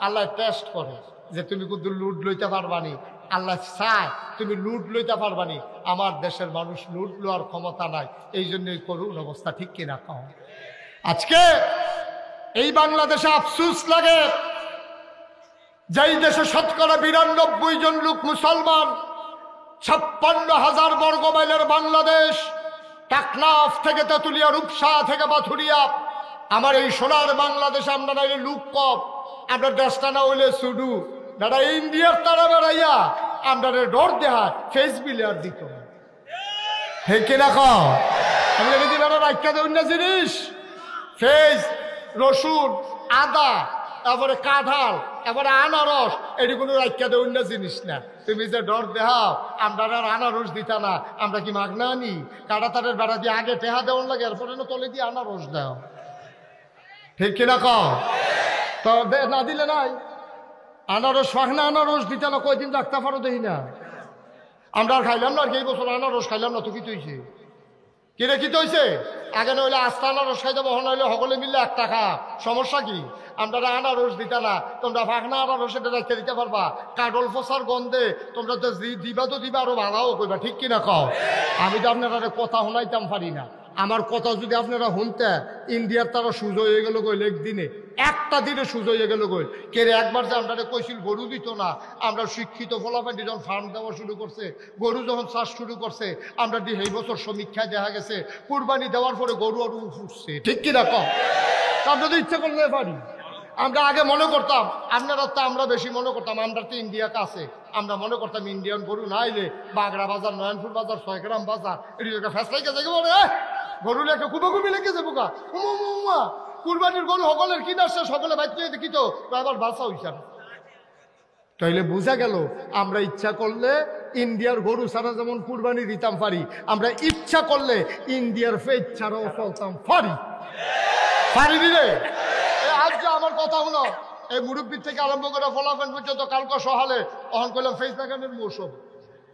আল্লাহ টেস্ট করে যে তুমি কুদুর লুট লইতে পারবানি। আল্লাহ চায় তুমি লুট লইতে পারবানি। আমার দেশের মানুষ লুট লওয়ার ক্ষমতা নাই, এই জন্যই করুন অবস্থা। ঠিক কিনা কও? আজকে এই বাংলাদেশে আফসোস লাগে, যেই দেশে 92% জন লোক মুসলমান, 56,000 বর্গ মাইলের বাংলাদেশ, টাকনাফ থেকে তেঁতুলিয়া, রূপসা থেকে বাথুরিয়া, আমার এই সোনার বাংলাদেশে আমরা নাইলে লুক কপ, আমরা দেশটা না হইলে শুধু দাদা ইন্ডিয়ার তারা বেড়াইয়া আমরা ডর দেহা ফেস বিলে আর দিত না। হে কে রাখো আমি যদি বেড়া রাখা দেব না জিনিস, ফেস, রসুন, আদা, তারপরে কাঁঠাল, তারপরে আনারস, এটি কোনো রাখা দেব না জিনিস না। তুমি যে ডর দেহাও আমরা আর আনারস দিতা না, আমরা কি মাগনা আনি? কাটা তারের বেড়া দিয়ে আগে টেহা দেওয়ার লাগে, এরপরে না তলে দিয়ে আনারস দাও। ঠিক কিনা কও? তো না দিলে নাই আনারস, ফাঁকনা আনারস দিতে না, কয়দিন রাখতে পারো দেখি না। আমরা আর খাইলাম না, আর এই বছর আনারস খাইলাম না, তো কি তৈছে কিরে কি তৈছে? আগে নইলে আস্তা আনারস খাই যাবো, নইলে সকলে মিললে 1 টাকা, সমস্যা কি? আমরা আনারস দিতা না, তোমরা ফাঁকনা আনারস এটা রেখে দিতে পারবা। কাডল ফসার গন্ধে তোমরা তো দিবা, তো দিবা আরো ভালো কইবা। ঠিক কিনা কও? আমি তো আপনারা কথা শোনাইতাম পারি না। আমার কথা যদি আপনারা শুনতে, ইন্ডিয়ার তারা সুজ হয়ে গেল গইল, একদিনে একটা দিনে সুজ হয়ে গেল গইল। কে একবার যে আমরা কইছিল গরু দিত না, আমরা শিক্ষিত ফলাফল যখন ফার্ম দেওয়া শুরু করছে, গরু যখন চাষ শুরু করছে, আমরা এই বছর সমীক্ষায় দেখা গেছে কুরবানি দেওয়ার পরে গরু আরো ফুটছে। ঠিক কিনা কম? আমরা তো ইচ্ছা করলে পারি। আমরা আগে মনে করতাম, আপনারা তো আমরা বেশি মনে করতাম, আমরা তো ইন্ডিয়া কাছে, আমরা মনে করতাম ইন্ডিয়ান গরু না এলে বাগড়া বাজার, নয়নপুর বাজার, 6 গ্রাম বাজার, এটি ফেসলাই গেছে গরু লেখে কুবাকুবি লেগে যাবো গা। কুরবানির গরু সকলের কি আসছে, সকলে বাইক নিয়ে দেখি তো আবার বাসা হইছে। তাইলে বোঝা গেল আমরা ইচ্ছা করলে ইন্ডিয়ার গরু ছাড়া যেমন কুরবানি দিতাম পারি, আমরা ইচ্ছা করলে ইন্ডিয়ার ফেজ ছাড়াও চলতাম পারি। পারি দিলে আজ যে আমার কথা হলো, এই মুরব্বীর থেকে আরম্ভ করে ফলাফল পর্যন্ত কালকে সহালে অহন করলাম ফেজ লাগানোর মৌসুম।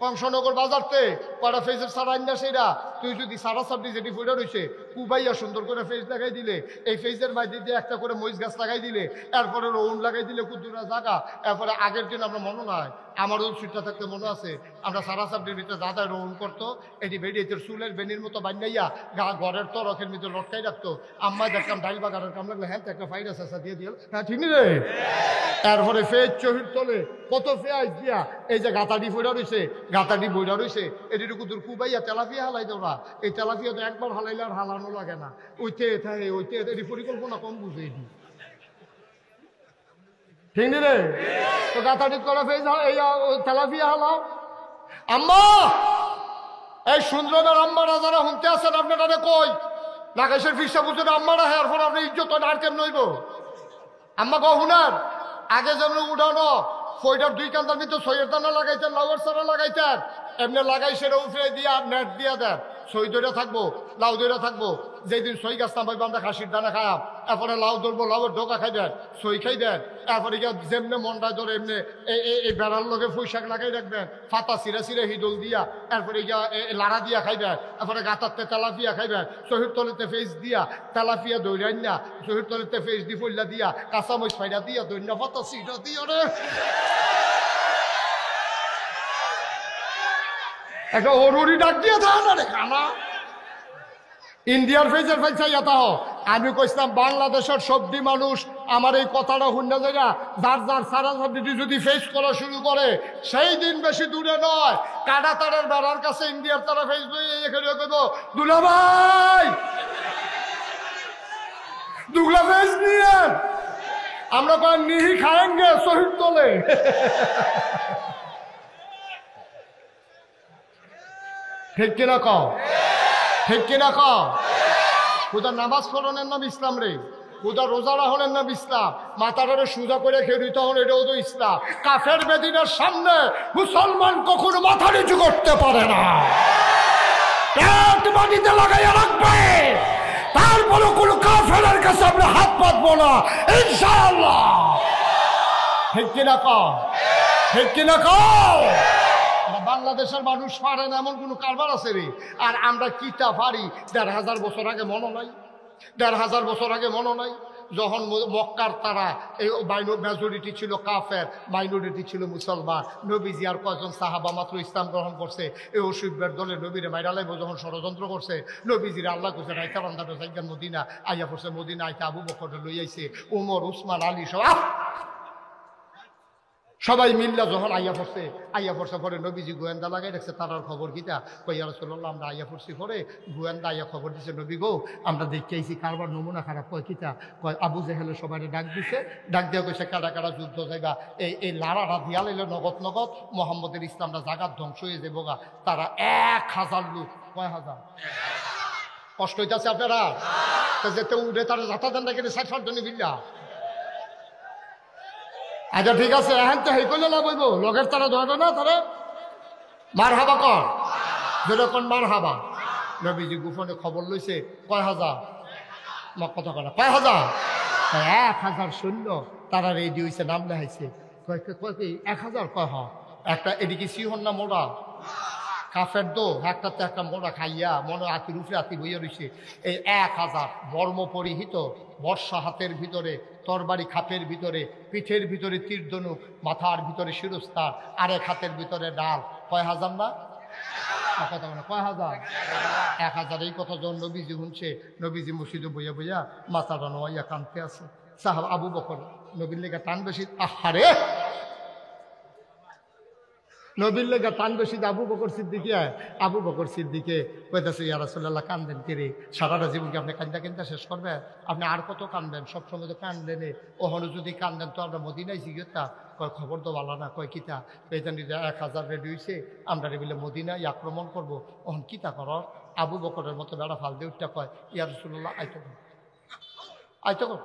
কংসনগর বাজারতে কটা ফেজের সারা আইনা সেরা, তুই যদি সারা সাবডি যেটি ফুটে রয়েছে কুবাইয়া সুন্দর করে ফেজ লাগাই দিলে, এই ফেজের মাঝে দিয়ে একটা করে মরিচ গাছ লাগাই দিলে, এরপরে রৌন লাগাই দিলে কুদ্দুরা জায়গা, এরপরে আগের দিন আমরা মনে নয়, আমার ওই সিটটা থাকতে মনে আছে, আমরা সারা সাবডির ভিতরে দাদা রোল করতো, এটি বেরিয়েছে চুলের বেনির মতো বান্যাইয়া ঘরের তরকের ভিতরে লটকাই রাখতো। আম্মা দেখলাম ডাইল বাগানের কাম লাগলে হ্যাঁ একটা ফাইরাস আসা দিয়ে দিল, হ্যাঁ ঠিক রে। তারপরে ফেজ চহির তোলে কত ফেয়াজ দিয়া এই যে গাতাডি ফইরা রয়েছে, গাতাডি বইরা রয়েছে, এটিটুকু দূর কুবাইয়া তেলাপিয়া হালাই দেওয়া। এই তেলাপিয়া তো একবার হালাইলে আর হালানো লাগে না, ওইতে থাকে ওইতে, এটি পরিকল্পনা কম বুঝে এটি, ঠিক নি রে। তো গাতাডি করা ফেজ এই তেলাপিয়া হালাও। আম্মা এই সুন্দরমের আম্মারা যারা শুনতে আছেন আপনারা কই নাগেশের ফিসা বুঝে আম্মারা হ্যাঁ ফোন আপনি ইজ্জত আর কেমন হইব। আম্মা কো হুনার আগে যেমন উঠানো ফইটার দুই কান্দার ভিতরে সইয়ের দানা লাগাইতেন, লাউয়ের চারা লাগাইতেন, এমনি লাগাই সেটা উফরে দিয়া নেট দিয়া দেন, সই দইরা থাকবো, লাউ দইরা থাকবো। যেদিন সই গাছ নামাইবো আমরা খাসির দানা খায়াম, এরপরে লাউ ধরবো, লাউয়ের ডোকা খাই দেন, সই খাই দেন। এরপরে গিয়ে যেমনি মনটা ধরে এমনি এই বেড়ার লগে ফুইশাক লাগাই রাখবেন, ফাতা সিরা সিরা হিদল দিয়া, এরপরে গিয়া লাড়া দিয়া খাইবেন, এরপরে গাতাতে তেলাপিয়া খাইবেন, শহীদ তলিতে ফেস দিয়া তেলাপিয়া দৌড়াই না, শহীদ তলিতে ফেস দি ফইলা দিয়া কাঁচামরিচ ফাইরা দিয়া দৈন্য ফাতা সিরা দিয়া রে একটা অরুরি ডাক দিয়ে থাকে না রে খানা। ইন্ডিয়ার ফেজের ফেসাইয়া তাহ আমি কইছিলাম বাংলাদেশের সবদি মানুষ আমার এই কথাটা শুনে জায়গা যার যার সারা সাবডি যদি ফেস করা শুরু করে সেই দিন বেশি দূরে নয়, কাটা তারের বেড়ার কাছে ইন্ডিয়ার তারা ফেস এখানে কইব দুলা ভাই দুগলা ফেস নিয়ে আমরা কয় নিহি খায়েঙ্গে শহীদ তোলে। ঠিক কিনা কও, ঠিক কিনা কও। খুদা নামাজ পড়নের নাম ইসলাম রে, খুদা রোজা রাখনের নাম ইসলাম, মাথাটারে সুজা করে খেয়ে তখন এটাও তো ইসলাম। কাফের বেদিনের সামনে মুসলমান কখনো মাথা নিচু করতে পারে না, পেট মাটিতে লাগাইয়া রাখবে, তারপরে কোনো কাফেরের কাছে আমরা হাত পাতবো না ইনশাআল্লাহ। ঠিক কিনা কও, ঠিক কিনা কও। বাংলাদেশের মানুষ পারে না এমন কোনো কারবার আছে রে। আর আমরা কিতা পারি ১,৫০০ বছর আগে মনে নাই, ১,৫০০ বছর আগে মনে নাই যখন মক্কার তারা এই মেজরিটি ছিল কাফের, মাইনরিটি ছিল মুসলমান। নবীজি আর কয়জন সাহাবা মাত্র ইসলাম গ্রহণ করছে। এই অসুবিধার দলে নবীরে মাইরা লাইব যখন ষড়যন্ত্র করছে, নবীজির আল্লাহ করছে রাইতা বান্দাটা জায়গা মদিনা আইয়া পড়ছে, মদিনা আইতে আবু বকর লই আইছে, ওমর উসমান আলী সবাই মিল্লা যখন আইয়া পড়ছে পরে নবীজি গোয়েন্দা লাগাই রাখছে, তারার খবর কিতা কইয়া রাসূলুল্লাহ আমরা আইয়া পড়ছি। পরে গোয়েন্দা আইয়া খবর দিছে নবী গো আমরা দেখতে আইছি কারবার নমুনা খারাপ। কয় কিতা কয় আবু জেহেলের সবাই ডাক দিছে, ডাক দিয়া কইছে কারা কারা যুদ্ধ জায়গা এই লাড়াটা দিয়া লাইলে নগদ নগদ মোহাম্মদের ইসলামটা জাগাত ধ্বংস হয়ে যাবো গা। তারা ১,০০০ লোক, কয় হাজার, কষ্ট হইতেছে আপনারা যেতে উঠে তারা যাতা দেন না কিন্তু ৬০ জনে বিল্লা। আচ্ছা ঠিক আছে, এখন তো হেই করলে লাভ হইব, লগের তারা ধরে না, তারা মার হাবা কর যেরকম মার হাবা। নবীজি গোপনে খবর লইছে কয় হাজার, কথা কয় কয় হাজার, ১,০০০ সৈন্য তারা রেডি হয়েছে, নাম লেখাইছে। কয় ১,০০০, কয় হ একটা এদিকে সিহন না মোড়া কাফের দো একটাতে একটা মোড়া খাইয়া মনে আতি রুফে আতি বইয়া রয়েছে। এই ১,০০০ বর্ম পরিহিত, বর্ষা হাতের ভিতরে, তরবারি খাপের ভিতরে, পিঠের ভিতরে তীরধনুক, মাথার ভিতরে শিরস্তার, আরেক হাতের ভিতরে ডাল। কয় হাজার না কথা বলে কয় হাজার, ১,০০০। এই কথা যখন নবীজি শুনছে, নবীজি মসজিদে বইয়া বইয়া মাথাটা নোয়াইয়া কানতে আছে। সাহাব আবু বকর নবীর লেগে টান বেশি, আহারে নবীর লেগে টান বেশি। আবু বকর সিদ্দিকে কইতেছে ইয়া রাসূলুল্লাহ কান্দেন কেড়ে, সারাটা জীবনকে আপনি কান্দা কান্দা শেষ করবেন, আপনি আর কত কানবেন, সবসময় তো কানলেন, ওখানে যদি কান্দেন তো আমরা মদিনায় জিজ্ঞেতা। কয় খবর তো ভালো না, কয় কিতা, পেতানি ১,০০০ রেডি হয়েছে, আমরা রেবিলে মদিনায় আক্রমণ করবো, ওখান কিতা কর। আবু বকরের মতো বেড়া ফাল দিয়ে উঠটা কয় ইয়া রাসূলুল্লাহ আইতো কর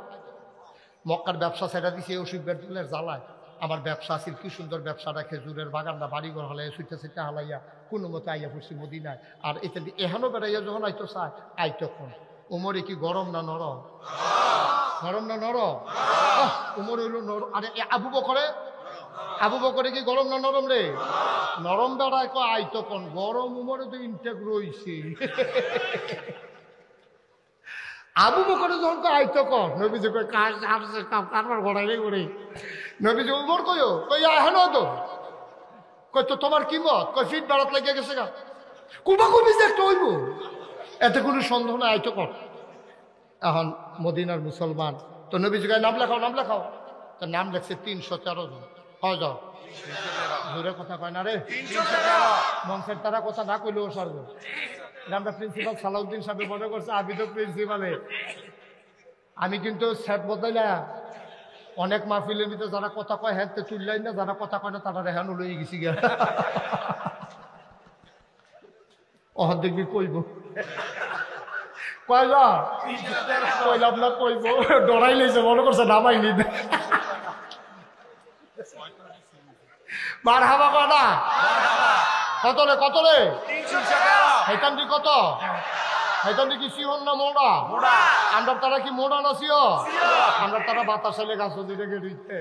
মক্কার ব্যবসা ছেড়া দিছে অসুখের দলের জ্বালায়। আমার ব্যবসা আছে, কি সুন্দর ব্যবসাটা, খেজুরের বাগানটা বাড়িঘর হলাই সুইটা সুইটা হালাইয়া কোনো মতো আইয়া পড়ছি মদিনায়। আর এটা এখানেও বেড়াইয়া যখন আইতো চায় আইতো কোন উমরে কি গরম না নরম, গরম না নরম, উমর হইল নরম। আরে আবু বকরে কি গরম না নরম রে, নরম বেড়ায় কয় আইতো কোন, গরম উমরে তো ইনটেক রয়েছে। আবু বকরে যখন কয় আইতো কর, নবীজি কয় কারবার ঘোড়াই রে করে, নবীজি উমর কইও কই এখনো তো কই তো তোমার কি মত? কই ফিট বাড়াত লাগিয়ে গেছে গা, কুবা কুবি যে একটা হইব, এতে কোনো সন্দেহ নাই, আইতো কর। এখন মদিনার মুসলমান তো নবীজি গায়ে নাম লেখাও, নাম লেখাও। তো নাম লেখছে 313 জন। কয়জন? জোরে কথা কয় না রে, মঞ্চের তারা কথা না কইলেও সারবো। আমরা প্রিন্সিপাল সালাউদ্দিন সাহেব মনে করছে আমি তো প্রিন্সিপালে। আমি কিন্তু সেট বদলাই না, অনেক মাহফিলের ভিতরে যারা কথা কয় হ্যাঁ চুল্লাই না, যারা কথা কয় না তারা রেহানো লয়ে গেছি গিয়া। অহর দেখবি কইব কয়জন? কইলাম না কইব, ডরাই লেছে মনে করছে নামাইনি। মার হাবা কটা কত রে, কত রে? হেতান্ডি কত? হেতান্ডি কি সিহন না মোড়া? আমরা তারা কি মোড়া না সিও? আমরা তারা বাতাস এলে গাছ দিতে গেড়িতে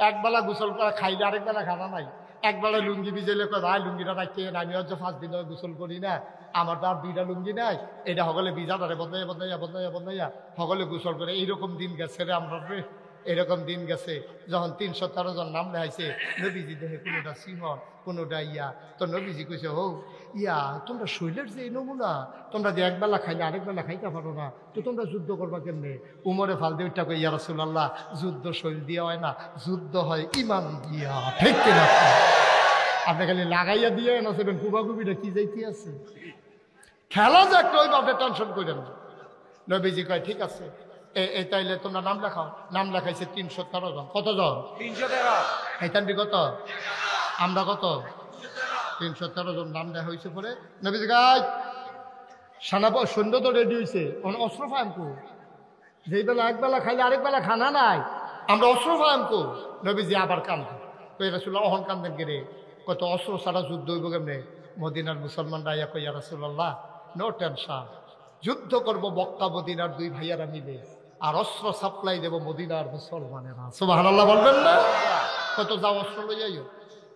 একবেলা গোসল করে খাইলে আরেক বেলা খানা নাই। একবেলা লুঙ্গি ভিজেলে কয় ভাই লুঙ্গিটা রাখতে আমি হচ্ছে 5 দিন ধরে গোসল করি না, আমার তো আর 2টা লুঙ্গি নাই, এটা সকলে ভিজাটারে বদলাইয়া বদলাইয়া বদলাইয়া বদলাইয়া সকলে গোসল করে। এইরকম দিন গেছে রে আমরা, এরকম দিন গেছে। যখন 313 জন নাম লেখাইছে, নবীজি দেখে কোনোটা সিংহন কোনোটা ইয়া। তো নবীজি কইছে ও ইয়া তোমরা শৈলের যে এই নমুনা, তোমরা যে একবেলা খাইলে আরেক বেলা খাইতে পারো না, তো তোমরা যুদ্ধ করবা কেমনে? উমরে ফাল দিয়ে ওইটা কই ইয়া রাসূলুল্লাহ, যুদ্ধ শৈল দিয়ে হয় না, যুদ্ধ হয় ইমান দিয়া। ঠিক কিনা? আপনি খালি লাগাইয়া দিয়ে না সেবেন কুবাকুবিটা কি যাইতে আছে, খেলা যে একটা ওই আপনি টেনশন করেন না। নবীজি কয় ঠিক আছে, এই তাইলে তোমরা নাম লেখাও। নাম লেখাইছে 313 জন। কতজন? 313। এইখানটি কত? আমরা কত? 313 জন নাম লেখা হয়েছে। পরে নবীজি গাই সানাব সন্ধ্যা তো রেডি হয়েছে, অস্ত্র ফায়ামকু, যেই বেলা একবেলা খাইলে আরেক বেলা খানা নাই, আমরা অস্ত্র ফায়ামকু। নবীজি আবার কান্দে, কই রাসূলুল্লাহ অহন কান্দেন গেরে, কত অস্ত্র ছাড়া যুদ্ধ হইব কেমনে? মদিনার মুসলমানরা ইয়া কই ইয়া রাসূলুল্লাহ নো টেনশন, যুদ্ধ করব মক্কা মদিনার 2 ভাইয়ারা মিলে, আর অস্ত্র সাপ্লাই দেব মদিনার মুসলমানেরা। সুবহানাল্লাহ বলবেন না? কত যাও অস্ত্র লই যাইও।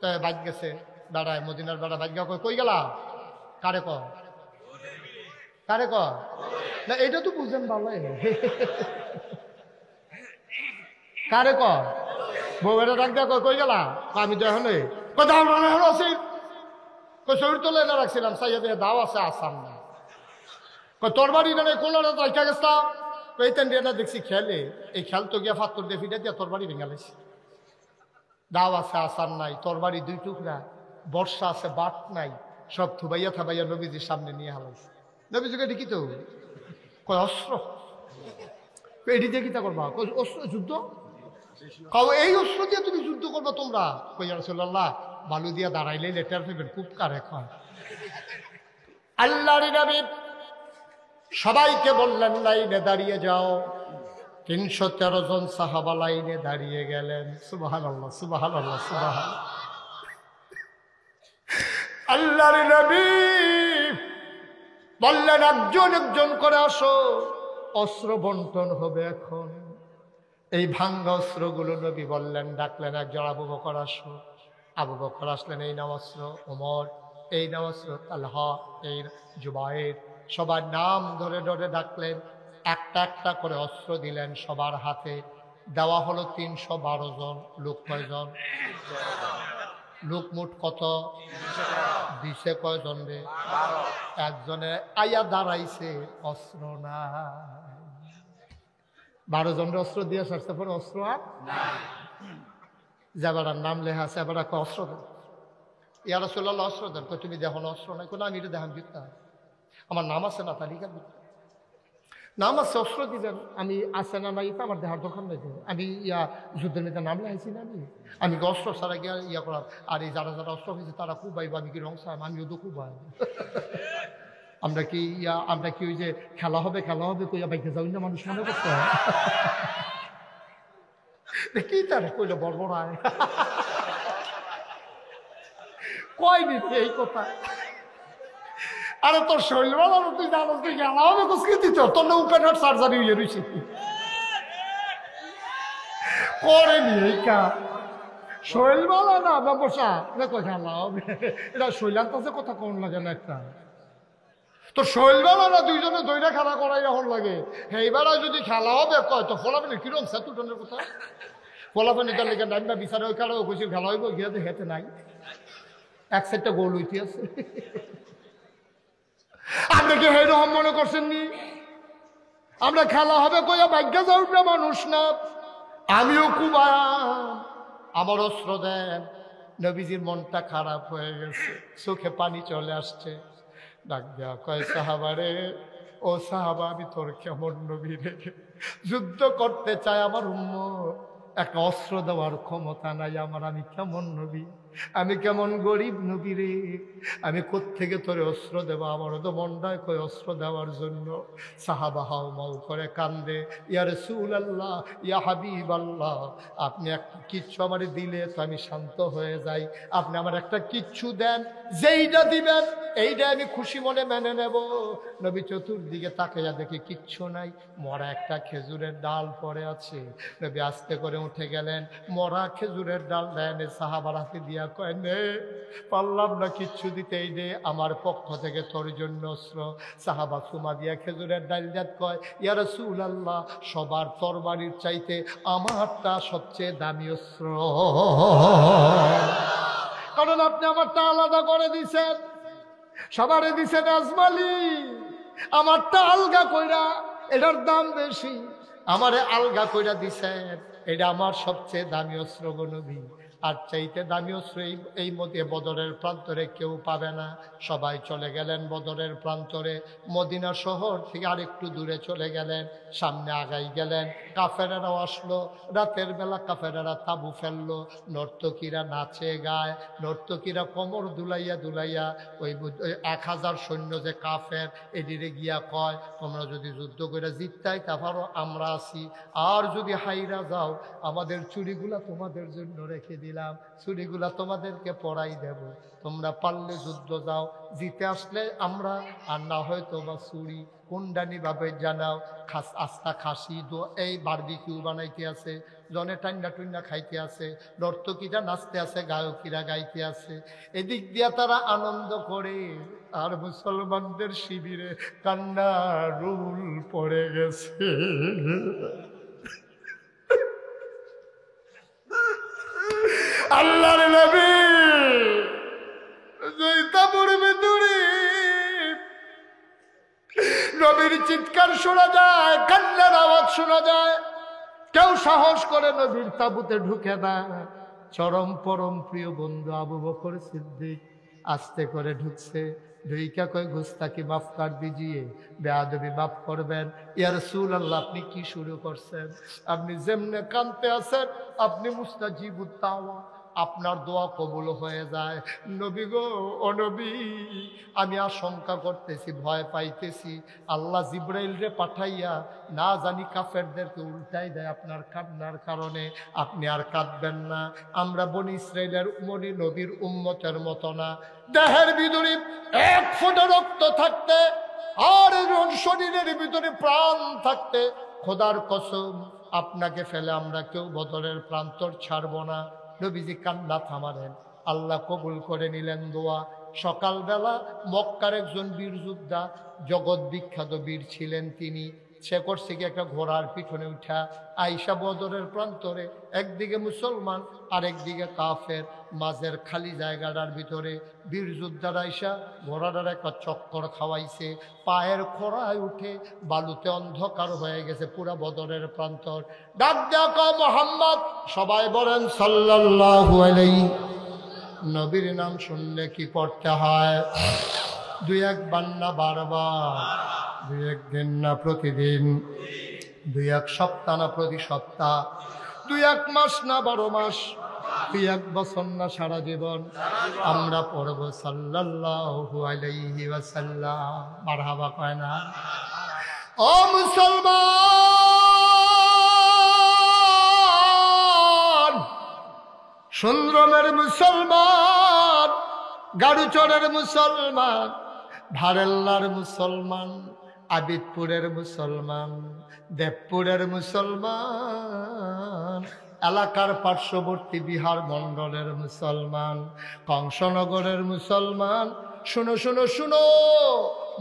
তাই বাজ গেছে দাঁড়ায়, মদিনার বেড়া বাজ গা, কই গেলা? কারে ক, কারে ক না, এটা তো বুঝেন ভালো। কারে ক? বউয়েরা ডাক দেয়া কই গেলা? আমি তো এখন কোথাও আছি, কই শরীর তোলে না রাখছিলাম, সাইয়া দিয়ে দাও আছে আসাম না, তোর বাড়ি না কোন রাখা গেছলাম, এই তেন না দেখছি খেলে, এই খেল তো গিয়া ফাত্তর দিয়ে ফিটা দিয়া তোর বাড়ি ভেঙালেছি। দাও আছে আসান নাই, তোর বাড়ি 2 টুকরা, বর্ষা আছে বাট নাই, সব থুবাইয়া থাবাইয়া নবীজির সামনে নিয়ে হালাইছে। নবীজিকে দেখি তো কয় অস্ত্র, এটি দিয়ে কিতা করবা? অস্ত্র যুদ্ধ কাউ, এই অস্ত্র দিয়ে তুমি যুদ্ধ করবা তোমরা? কই ইয়া রাসূলুল্লাহ বালু দিয়া দাঁড়াইলে লেটার ফেবেন, খুব কারে খায়। আল্লাহর নবী সবাইকে বললেন লাইনে দাঁড়িয়ে যাও। 313 জন সাহাবা লাইনে দাঁড়িয়ে গেলেন। সুবহানাল্লাহ, সুবহানাল্লাহ, সুবহানাল্লাহ। আল্লাহর নবী বললেন একজন একজন করে আসো, অস্ত্র বন্টন হবে এখন। এই ভাঙ্গা অস্ত্রগুলো নবী বললেন, ডাকলেন একজন আবু বকর আসো। আবু বকর আসলেন, এই নাও অস্ত্র। ওমর, এই নাও অস্ত্র। তালহা, এই জুবায়ের, সবার নাম ধরে ধরে ডাকলেন, একটা একটা করে অস্ত্র দিলেন সবার হাতে। দেওয়া হলো 312 জন। লোক কয়জন? লোক মোট কত? 20 কয়জন রে? 12। একজনে আয়া দাঁড়াইছে, অস্ত্র না। 12 জনের অস্ত্র দিয়ে সারছে, পরে অস্ত্র আর যাবার নাম লেখা আছে, এবার অস্ত্র দেন। ইয়া রাসূলুল্লাহ অস্ত্র দেন। তুমি দেখো না অস্ত্র নাই? কোনো আমি এটা দেখান দিতে, আমার নাম আছে না তালিকার ভিতরে, নাম আছে, অস্ত্র দিবেন। আমি আছে না নাই তা আমার দেখার দরকার নেই। আমি ইয়া যুদ্ধের মধ্যে নাম লেখাইছি না, আমি অস্ত্র ছাড়া গিয়া ইয়া করার। আর এই যারা যারা অস্ত্র হয়েছে তারা খুব বাইব, আমি কি রং চাই? আমিও তো খুব ভাই। আমরা কি ইয়া, আমরা কি ওই যে খেলা হবে খেলা হবে কইয়া বাইকে যাই না, মানুষ মনে করতে কি তারে কইলে বড়বড়ায় কয়নি এই কথা। আরে তোর শরীর বলো, তুই জানো তুই গেলা হবে কুসকে দিত, তোর না ওপেন হার্ট সার্জারি হয়ে রয়েছে করেনি এই কা শৈল বলো না ব্যবসা দেখো খেলা হবে। এটা শৈলান্ত কথা কোন লাগে না একটা, তো শৈল বলো না দুইজনে দইটা খেলা করাই এখন লাগে। এইবার যদি খেলা হবে কয় তো ফলাফেনি কিরম সেতুটনের কথা, ফলাফেনি তার লেগে নাইবা বিচারে ওই কারো খুশি খেলা হইব, গিয়ে হেতে নাই এক সাইডটা গোল হইতে আছে। আপনি কি হেরকম মনে করছেন নি আমরা খেলা হবে কইয়া ভাগ্য যাওয়া মানুষ না? আমিও খুব আমার অস্ত্র দেন। নবীজির মনটা খারাপ হয়ে গেছে, চোখে পানি চলে আসছে। ডাক দেয়া কয় সাহাবারে, ও সাহাবা, আমি তোর কেমন নবী রে? যুদ্ধ করতে চায় আমার উম্মত, একটা অস্ত্র দেওয়ার ক্ষমতা নাই আমার। আমি কেমন নবী, আমি কেমন গরিব নবী রে, আমি কোত্থেকে তোরে অস্ত্র দেব? আমারও তো মনটায় কই অস্ত্র দেওয়ার জন্য। সাহাবা হাও মাও করে কান্দে, ইয়া রাসূলুল্লাহ, ইয়া হাবিবাল্লাহ, আপনি একটা কিচ্ছু আমার দিলে তো আমি শান্ত হয়ে যাই। আপনি আমার একটা কিচ্ছু দেন, যেইটা দিবেন এইটা আমি খুশি মনে মেনে নেব। নবী চতুর্দিকে তাকাইয়া দেখে কিচ্ছু নাই, মরা একটা খেজুরের ডাল পড়ে আছে। নবী আস্তে করে উঠে গেলেন, মরা খেজুরের ডাল দেন, সাহাবার হাতে দিয়া কয়, নে, পারলাম না কিচ্ছু দিতে, এই নে আমার পক্ষ থেকে তোর জন্য অস্ত্র। সাহাবা সুমা দিয়া খেজুরের ডাল দেন, কয়, ইয়া রাসূলুল্লাহ, সবার তরবারির চাইতে আমারটা সবচেয়ে দামি অস্ত্র, কারণ আপনি আমারটা আলাদা করে দিছেন, সবারে দিছেন আজমালি, আমারটা আলগা কইরা, এটার দাম বেশি, আমারে আলগা কইরা দিছেন, এটা আমার সবচেয়ে দামি অস্ত্র গো নবী। আর চাইতে দামি অস্ত্র এই মধ্যে বদরের প্রান্তরে কেউ পাবে না। সবাই চলে গেলেন বদরের প্রান্তরে, মদিনা শহর থেকে আরেকটু দূরে চলে গেলেন, সামনে আগাই গেলেন। কাফেরেরাও আসলো, রাতের বেলা কাফেরেরা তাবু ফেললো, নর্তকীরা নাচে গায়, নর্তকীরা কোমর দুলাইয়া দুলাইয়া ওই 1000 সৈন্য যে কাফের, এদিকে গিয়া কয়, তোমরা যদি যুদ্ধ করে জিততাই তারপরও আমরা আছি, আর যদি হাইরা যাও আমাদের চুরিগুলা তোমাদের জন্য রেখে দিলাম, চুরিগুলা তোমাদেরকে পরাই দেব, তোমরা পারলে যুদ্ধ যাও, জিতে আসলে আমরা, আর না হয়তো বা চুরি কুন্ডানি ভাবে জানাও। আস্তা খাসি এই বারবিকিউ বানাইতে আছে, জনে টান্না টুন্না খাইতে আছে, নর্তকীরা নাচতে আছে, গায়কীরা গাইতে আছে, এদিক দিয়া তারা আনন্দ করে। আর মুসলমানদের শিবিরে কান্না রুল পড়ে গেছে। আল্লাহর নবী তাবুর ভিতরে নবীর চিৎকার শোনা যায়, কান্নার আওয়াজ শোনা যায়, কেউ সাহস করে নবীর তাবুতে ঢুকে না। চরম পরম প্রিয় বন্ধু আবু বকর সিদ্দিক আস্তে করে ঢুকছে, ঢুইকা কয়, গুস্তাকি মাফ কর দিজিয়ে, বেয়াদবি মাফ করবেন। ইয়া রাসূলুল্লাহ, আপনি কি শুরু করছেন? আপনি যেমনে কাঁদতে আছেন, আপনি মুস্তাজিবুত দাওয়া, আপনার দোয়া কবুল হয়ে যায়। নবী গো, ও নবী, আমি আশঙ্কা করতেছি, ভয় পাইতেছি, আল্লাহ জিব্রাইল রে পাঠাইয়া না জানি কাফেরদেরকে উল্টাই দেয় আপনার কান্নার কারণে। আপনি আর কাঁদবেন না, আমরা বনি ইসরাইলের নবীর উম্মতের মতো না। দেহের ভিতরে 1 ফোঁটা রক্ত থাকতে আর শরীরের ভিতরে প্রাণ থাকতে, খোদার কসম আপনাকে ফেলে আমরা কেউ বদরের প্রান্তর ছাড়ব না। নবীজি কান্না থামালেন, আল্লাহ কবুল করে নিলেন দোয়া। সকালবেলা মক্কার একজন বীর যোদ্ধা, জগৎ বিখ্যাত বীর ছিলেন তিনি, সে করছে কি একটা ঘোড়ার পিছনে উঠা আইসা বদরের প্রান্তরে, একদিকে মুসলমান আর একদিকে কাফের, মাঝের খালি জায়গাটার ভিতরে বীর যোদ্ধারা আইসা ঘোড়াটার একটা চক্কর খাওয়াইছে, পায়ের খোড়ায় উঠে বালুতে অন্ধকার হয়ে গেছে পুরা বদরের প্রান্তর। ডাক ডাকা মুহাম্মদ, সবাই বলেন সাল্লাল্লাহু আলাইহি। নবীর নাম শুনলে কি পড়তে হয়? 2-1 বার না বারবার, 2-1 দিন না প্রতিদিন, 2-1 সপ্তাহ না প্রতি সপ্তাহ, 2-1 মাস না 12 মাস, 2-1 বছর না সারা জীবন আমরা পড়ব সাল্লাল্লাহু আলাইহি ওয়াসাল্লাম। মারহাবা কয় না? ও মুসলমান, সুন্দরমের মুসলমান, গাড়ুচরের মুসলমান, ভারেল্লার মুসলমান, আবিদপুরের মুসলমান, দেবপুরের মুসলমান, এলাকার পার্শ্ববর্তী বিহার মণ্ডলের মুসলমান, কংসনগরের মুসলমান, শুনো শুনো শুনো,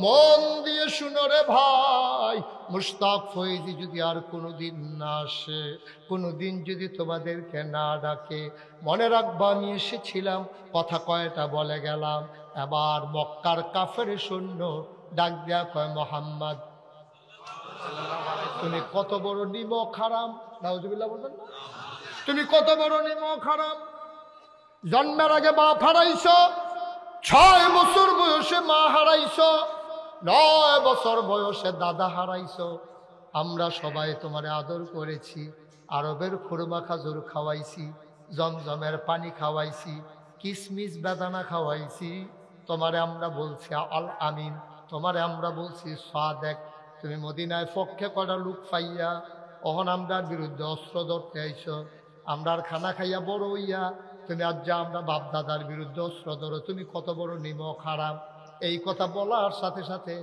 মন দিয়ে শুনো রে ভাই, মুশতাক ফয়েজি যদি আর কোনোদিন না আসে, কোনোদিন যদি তোমাদেরকে না ডাকে, মনে রাখবা আমি এসেছিলাম, কথা কয়টা বলে গেলাম। এবার মক্কার কাফের সৈন্য ডাক দেয়া কয়, মোহাম্মদ তুমি কত বড় নিমক হারাম। নাউজুবিল্লাহ বলবেন না? তুমি কত বড় নিমক হারাম, জন্মের আগে বাপ হারাইছ, 6 বছর বয়সে মা হারাইছ, 9 বছর বয়সে দাদা হারাইছ। আমরা সবাই তোমারে আদর করেছি, আরবের খুরমা খাজুর খাওয়াইছি, জমজমের পানি খাওয়াইছি, কিসমিস বেদানা খাওয়াইছি। তোমারে আমরা বলছি আল আমিন, তোমারে আমরা বলছি সাদেক। তুমি মদিনায় পক্ষে কটা লোক পাইয়া অহন আমরার বিরুদ্ধে অস্ত্র ধরতে আইছ, আমরার খানা খাইয়া বড় হইয়া তুমি আজ যা আমরা বাপ দাদার বিরুদ্ধে অস্ত্র ধরো, তুমি কত বড় নিমক হারাম। এই কথা বলার সাথে সাথে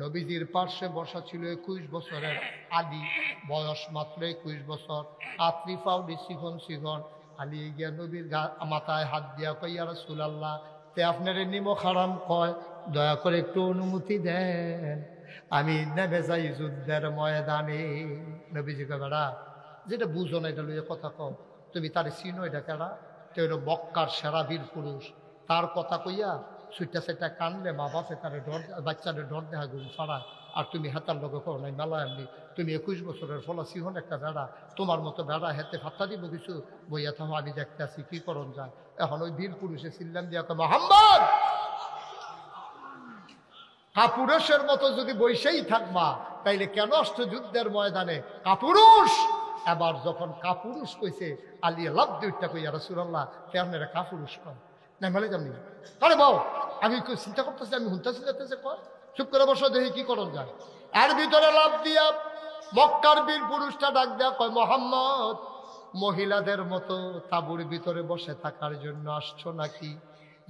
নবীজির পার্শ্বে বসা ছিল 21 বছরের আলী, বয়স মাত্র 21 বছর, আত্রি ফাউডি শিখন শিখন। আলী গিয়া নবীর মাথায় হাত দিয়া কই, ইয়া রাসূলুল্লাহ, তে আপনার নিমক হারাম কয়, দয়া করে একটু অনুমতি দেন, আমি নেমে যাই যুদ্ধের ময়দানে। নবীজি কয়, বেড়া যেটা বুঝো না এটা লইয়া কথা কও, তুমি তার চিনো, এটা কেডা? তো হলো মক্কার সেরা বীর পুরুষ। তার কথা কইয়া সুইটা সেটা কানলে মা বাপে তারে ডর, বাচ্চারে ডর দেখা গুম ছাড়া। আর তুমি হাতার লোক কো নাই মেলা এমনি, তুমি 21 বছরের ফলা সিহন একটা বেড়া, তোমার মতো বেড়া হেতে ফাত্তা দিব কিছু, বইয়া থাকো আমি দেখতে আসি কি করণ যায়। এখন ওই বীর পুরুষে চিল্লাম দিয়া কয়, মোহাম্মদ, কাপুরুষের মতো যদি বৈশেই থাকবা তাইলে কেন আসছো যুদ্ধের ময়দানে? কাপুরুষ। এবার যখন কাপুরুষ কইছে, আলী লাভ দুইটা কই, ইয়া রাসূলুল্লাহ, কেন এরা কাপুরুষ কয় না মেলে যামনি? আরে বাও, আমি চিন্তা করতেছি, আমি হুনতেছি যেতেছে, কয় চুপ করে বসো, দেখি কি করণ যায়। এর ভিতরে লাভ দিয়া মক্কার বীর পুরুষটা ডাক দেয়া কয়, মোহাম্মদ, মহিলাদের মতো তাঁবুর ভিতরে বসে থাকার জন্য আসছো নাকি?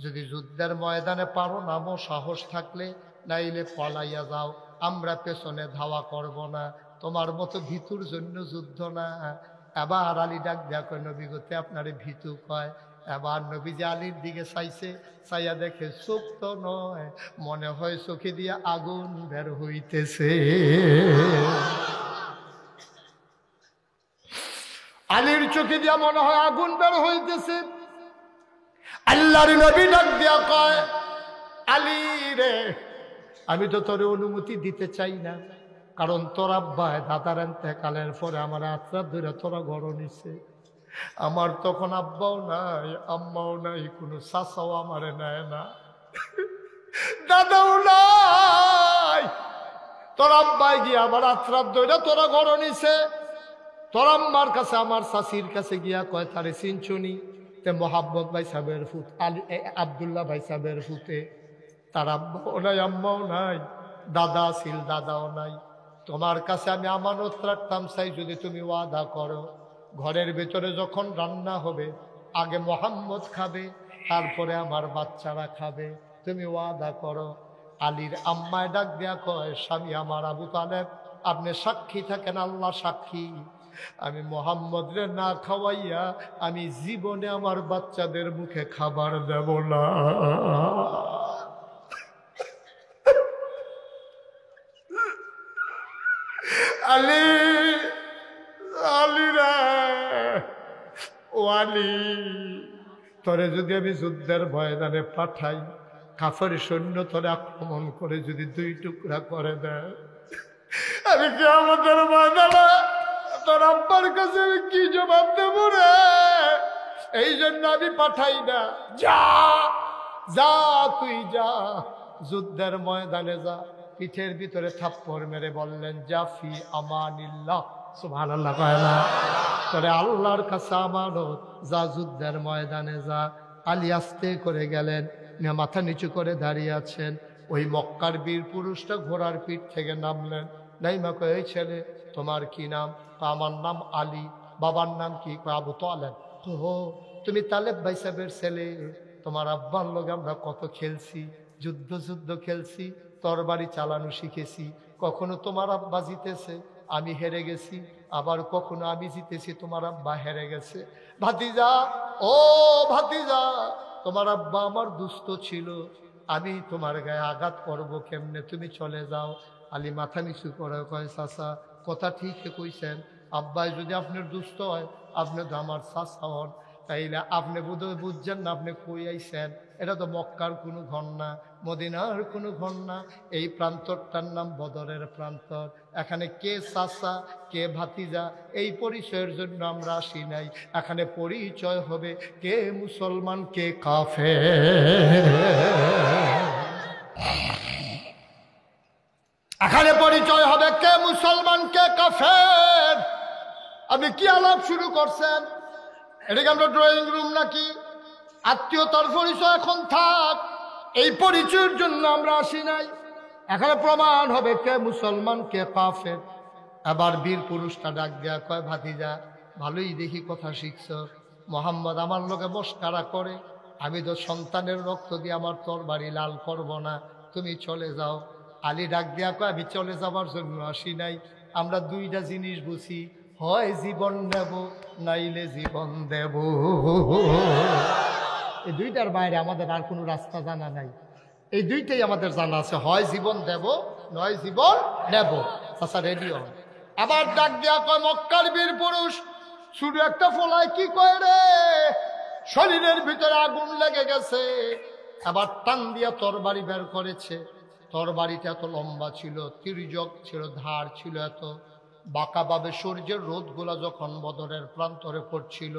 যদি যুদ্ধের ময়দানে পারো নামো সাহস থাকলে, নাইলে পলাইয়া যাও, আমরা পেছনে ধাওয়া করব না, তোমার মতো ভীতুর জন্য যুদ্ধ না। এবার আলী ডাক দেয়া কয়, নবী গতে আপনারে ভীতু কয়? এবার নবীজি আলীর দিকে চাইছে, চাইয়া দেখে চোখ তো নয়, মনে হয় চোখে দিয়া আগুন বের হইতেছে। আলীর চোখে দিয়া মনে হয় আগুন বের হইতেছে। আল্লাহর নবী ডাক দিয়া কয়, আলী রে, আমি তো তোরে অনুমতি দিতে চাই না, কারণ তোর আব্বা দাদার এতেকালের পরে আমার আত্রাত ধরে তোরা ঘর নিছে। আমার তখন আব্বাও নাই, আম্মাও নাই, কোনো চাচাও আমারে নেয় না, দাদাও নাই। তোর আব্বাই গিয়া আমার আত্রাত ধরে তোরা ঘর নিছে। তোর আম্মার কাছে, আমার চাচির কাছে গিয়া কয়, তারে চিনছুনি? তে মোহাম্মদ ভাই সাহেবের ফুট, আলী আবদুল্লাহ ভাই সাহেবের ফুটে, তার আব্বাও নাই, আম্মাও নাই, দাদা ছিল, দাদাও নাই। তোমার কাছে আমি আমানত রাখতাম, চাই যদি তুমি ওয়াদা করো, ঘরের ভেতরে যখন রান্না হবে আগে মোহাম্মদ খাবে, তারপরে আমার বাচ্চারা খাবে, তুমি ওয়াদা করো। আলীর আম্মায় ডাক দেয়া কয়, স্বামী আমার আবু তালেব, আপনি সাক্ষী থাকেন, আল্লাহ সাক্ষী, আমি মোহাম্মদ রে না খাওয়াইয়া আমি জীবনে আমার বাচ্চাদের মুখে খাবার দেব না। আলী, আলী রে, ও আলী, তোরে যদি আমি যুদ্ধের ময়দানে পাঠাই, কাফের সৈন্য তোরে আক্রমণ করে যদি 2 টুকরা করে দেয়, আমি কিয়ামতের ময়দানে তোর আব্বার কাছে আমি কি জবাব দেব রে? এই জন্য আমি পাঠাই না। যা যা, তুই যা, যুদ্ধের ময়দানে যা। পিঠের ভিতরে থাপ্পড় মেরে বললেন, জাফি আমানিল্লাহ, সুবহানাল্লাহ কয় না? তোরে আল্লাহর কাছে আমানত, যা যুদ্ধের ময়দানে যা। আলী আস্তে করে গেলেন, মাথা নিচু করে দাঁড়িয়ে আছেন। ওই মক্কার বীর পুরুষটা ঘোড়ার পিঠ থেকে নামলেন, নাইমা কয়, এই ছেলে তোমার কি নাম? আমার নাম আলী। বাবার নাম কি? আবু তালেব। ও, তুমি তালেব ভাই সাহেবের ছেলে? তোমার আব্বার লোক আমরা কত খেলছি, যুদ্ধ খেলছি, তরবারি চালানো শিখেছি। কখনো তোমার আব্বা জিতেছে, আমি হেরে গেছি, আবার কখনো আমি জিতেছি, তোমার আব্বা হেরে গেছে। ভাতিজা, ও ভাতিজা, তোমার আব্বা আমার দুস্থ ছিল, আমি তোমার গায়ে আঘাত করব কেমনে, তুমি চলে যাও। আলী মাথা নিচু করে কয়, চাচা কথা ঠিকই কইছেন, আব্বাই যদি আপনার দুস্থ হয়, আপনি তো আমার চাচা হন, তাইলে আপনি বোধহয় বুঝছেন না আপনি কই আইছেন। এটা তো মক্কার কোনো ঘর না, মদিনার কোনো ঘর না, এই প্রান্তরটার নাম বদরের প্রান্তর। এখানে কে চাচা কে ভাতিজা এই পরিচয়ের জন্য আমরা আসি নাই। এখানে পরিচয় হবে কে মুসলমান কে কাফের। এখানে পরিচয় হবে কে মুসলমান কে কাফের। আপনি কি আলাপ শুরু করছেন? এটাকে আমরা ড্রয়িং রুম নাকি? আত্মীয়তার পরিচয় এখন থাক, এই পরিচয়ের জন্য আমরা আসি নাই। এখানে প্রমাণ হবে কে মুসলমান কে কাফের। আবার বীর পুরুষটা ডাক দেয়া কয়, ভাতিজা ভালোই দেখি কথা শিখছ, মোহাম্মদ আমার লোকে মস্কারা করে, আমি তো সন্তানের রক্ত দিয়ে আমার তরবারি লাল করব না, তুমি চলে যাও। আলী ডাক দেয়া কয়, আমি চলে যাবার জন্য আসি নাই, আমরা দুইটা জিনিস বুঝি, হয় জীবন নেব নাইলে জীবন দেব। এই দুইটার বাইরে আমাদের আর কোনো রাস্তা জানা নাই। এই দুইটাই আমাদের জানা আছে, হয় জীবন দেব নয় জীবন নেব। আচ্ছা রেডি হন। আবার ডাক দেয়া কয়, মক্কার বীর পুরুষ শুধু একটা ফলায় কি কয় রে, শরীরের ভিতরে আগুন লেগে গেছে। আবার টান দিয়া তরবারি বের করেছে। তরবারিটা এত লম্বা ছিল, তির্যক ছিল, ধার ছিল এত, বাঁকাভাবে সূর্যের রোদগুলা যখন বদরের প্রান্তরে পড়ছিল,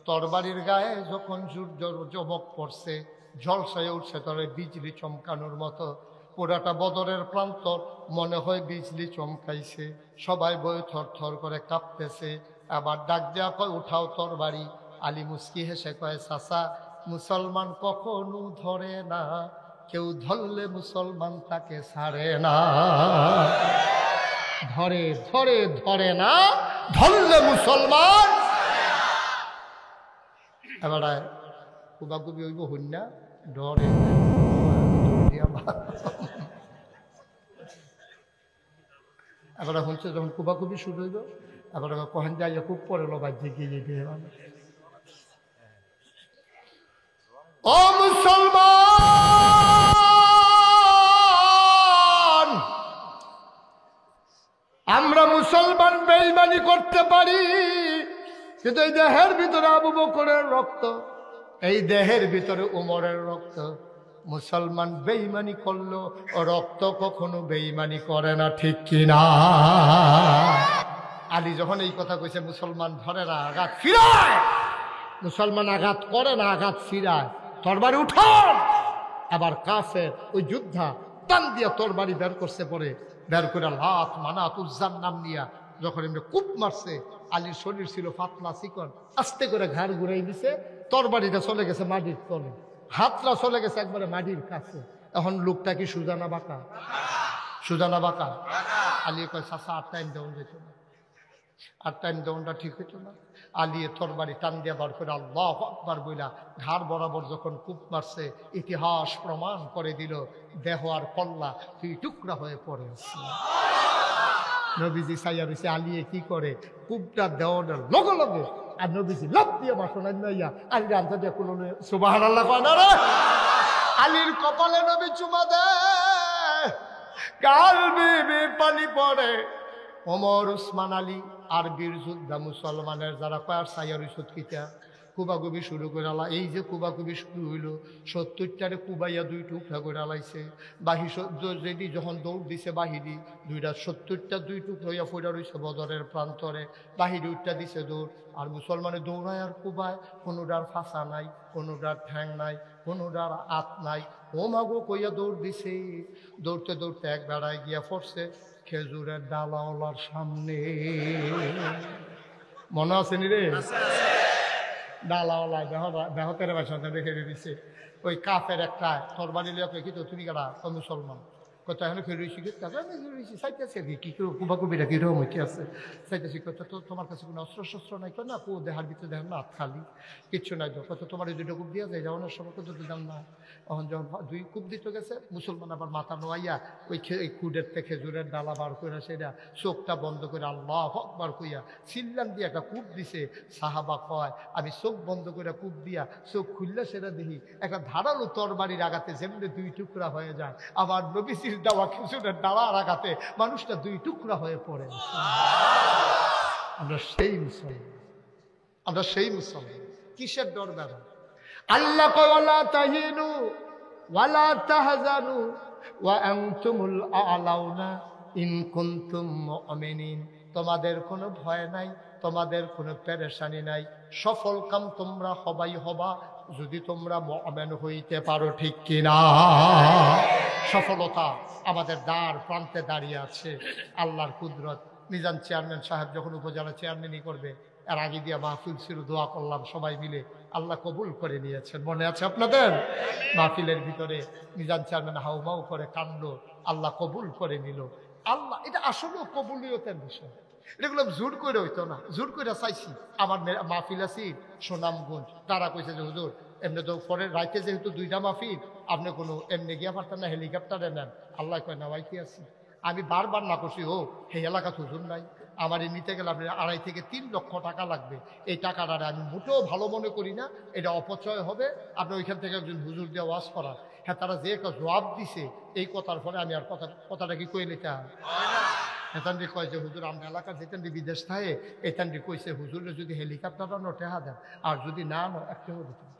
তরবারির গায়ে যখন সূর্য চমক পড়ছে, ঝলসায় উঠছে, তবে বিজলি চমকানোর মতো পুরাটা বদরের প্রান্তর মনে হয় বিজলি চমকাইছে। সবাই বই থর থর করে কাঁপতেছে। আবার ডাক দেয়া কয়, উঠাও তরবারি। আলী মুস্কি হেসে কয়, চাচা মুসলমান কখনো ধরে না, কেউ ধরলে মুসলমান তাকে ছাড়ে না। ধরে ধরে ধরে না, ধরলে মুসলমান। এবার কুবাকুবি হইব হইনা ডরে এবার হচ্ছে যখন কুবাকুবি শুরু হইব, এবার কহেন যাইয়া খুব পরে বাজ্যে গিয়ে দিয়ে ও মুসলমান, আমরা মুসলমান বেঈমানি করতে পারি, কিন্তু এই দেহের ভিতরে আবু বকরের রক্ত, এই দেহের ভিতরে উমরের রক্ত। মুসলমান বেঈমানি করলো, ও রক্ত কখনো বেঈমানি করে না, ঠিক কিনা? আলী যখন এই কথা কইছে, মুসলমান ধরে না, আঘাত ফিরায়। মুসলমান আঘাত করে না, আঘাত ফিরায়। তরবারি উঠান। আবার কাফের ওই যোদ্ধা টান দিয়া তরবারি বের করছে, পরে বের করে লাত মানাত উজ্জার নাম নিয়া যখন এমনি কূপ মারছে, আলীর শরীর ছিল পাতলা চিকন, আস্তে করে ঘাড় ঘুরাই দিছে, তরবারিটা চলে গেছে মাটির তলে, হাতটা চলে গেছে একবারে মাটির কাছে। এখন লোকটা কি সুজানা বাঁকা? সুজানা বাঁকা। আলী কয়, চাচা আর টাইম দেওয়া যেত না, আর টাইম দেওয়াটা ঠিক হইতো না। আলিয়ে তরবারি টান দিয়া বার করে আল্লাহু আকবার বইলা ঘাড় বরাবর যখন কূপ মারছে, ইতিহাস প্রমাণ করে দিল, দেহ আর কল্লা তুই টুকরা হয়ে পড়ে আছে। নবীজি সাইয়া রয়েছে, আলিয়ে কি করে, কূপটা দেওয়ার লগে লগে, আর নবীজি লাভ দিয়ে বাসনা নাইয়া আলী আনতে দিয়ে কোনো সুবহানাল্লাহ কয় না রে। আলীর কপালে নবী চুমা দেয়, কাল বিবি পানি পড়ে। ওমর, উসমান, আলী আর বীর যোদ্ধা মুসলমানের যারা কয়ার সাইয়ার সত্যিটা কুবাকুবি শুরু করে আলা। এই যে কুবাকুবি শুরু হইল, 70টারে কুবাইয়া দুই টুকরা করে আলাইছে। বাহি যেটি যখন দৌড় দিছে বাহিরি, দুইটা 70টা দুই টুকরা হইয়া ফইরা রয়েছে বদরের প্রান্তরে। বাহিরি উঠটা দিছে দৌড়, আর মুসলমানে দৌড়ায় আর কুবায়। কোনোটার ফাঁসা নাই, কোনোটার ঠ্যাং নাই, কোনোটার আত নাই। ও মাগো কইয়া দৌড় দিছে। দৌড়তে দৌড়তে এক বেড়ায় গিয়া পড়ছে খেজুরের ডালাওয়ালার সামনে। মনে আছে নি রে? ডালাওয়ালা দেহতের বাসা রেখে দিছে। ওই কাফের একটা তরবারি লিয়া কই, কি তো তুমি কারা? মুসলমান। কত এখন ফেরোইছি চাইতেছে কি কুবাকুবিরা কিরকম হইতে আছে চাইতেছি কত তো তোমার কাছে কোনো অস্ত্র শস্ত্র নাই কো না কো দেহার ভিতরে দেখেন না হাত খালি কিচ্ছু নাই তো কত তোমার এই দুটো কূপ দিয়া যায় যাওয়ানোর সময় কত দিলাম না তখন যখন 2 কূপ দিতে গেছে মুসলমান আবার মাথা নোয়াইয়া ওই কুডের থেকে খেজুরের ডালা বার করে সেটা চোখটা বন্ধ করে আল্লাহু আকবার কইয়া চিল্লান দিয়ে একটা কূপ দিছে। সাহাবা কয় আমি চোখ বন্ধ করে কূপ দিয়া চোখ খুললে সেটা দেখি একটা ধারালো তরবারির আঘাতে যেমনি 2 টুকরা হয়ে যায়, আবার নবীজির দেওয়া খেজুরের ডালার আঘাতে মানুষটা 2 টুকরা হয়ে পড়ে। আমরা সেই মুসলমান, আমরা সেই মুসলমান। কিসের ডর বেড়া? আল্লাহ কয় ওয়ালা তাহিনু ওয়ালা তাহজানু ওয়া আনতুমুল আ'লাউনা ইন কুনতুম মুমিনিন। তোমাদের কোনো ভয় নাই, তোমাদের কোনো পেরেশানি নাই, সফল কাম তোমরা হবাই হবা যদি তোমরা মুমিন হইতে পারো, ঠিক কিনা? সফলতা আমাদের দ্বার প্রান্তে দাঁড়িয়ে আছে। আল্লাহর কুদরত। মিজান চেয়ারম্যান সাহেব যখন উপজেলা চেয়ারম্যানই করবে, এর আগে দিয়ে মাহফিল ছিল, দোয়া করলাম সবাই মিলে, আল্লাহ কবুল করে নিয়েছেন। মনে আছে আপনাদের? মাহফিলের ভিতরে মিজান চেয়ারম্যান হাউমাউ করে কান্দ, আল্লাহ কবুল করে নিল। আল্লাহ, এটা আসলে কবুলিয়তের বিষয়, এগুলো জোর করে হইতো না। জোর করে চাইছি। আমার মাহফিল আছি সুনামগঞ্জ, তারা কইছে যে হুজুর এমনি তো পরের রাইতে যেহেতু 2টা মাহফিল, আপনি কোনো এমনি গিয়া পারতেন না, হেলিকপ্টারে নেন। আল্লাহ কয় না, ওয়াইতে আছি। আমি বারবার না করছি, ও সেই এলাকা হুজুর নাই, আমার এই নিতে গেলে আপনি 2.5 থেকে 3 লক্ষ টাকা লাগবে। এই টাকাটা আমি মোটেও ভালো মনে করি না, এটা অপচয় হবে। আপনি ওইখান থেকে একজন হুজুর দিয়ে ওয়াজ করার। হ্যাঁ, তারা যে জবাব দিছে এই কথার পরে আমি আর কথাটা কি কই নিতে হয়? হেতান্ডি কয় যে হুজুর আমরা এলাকা যেতেন্ডি বিদেশ থাকে, এতান্ডি কইছে হুজুরে যদি হেলিকপ্টারটা নো টেহা দেন, আর যদি না নো একটাও দিতেন।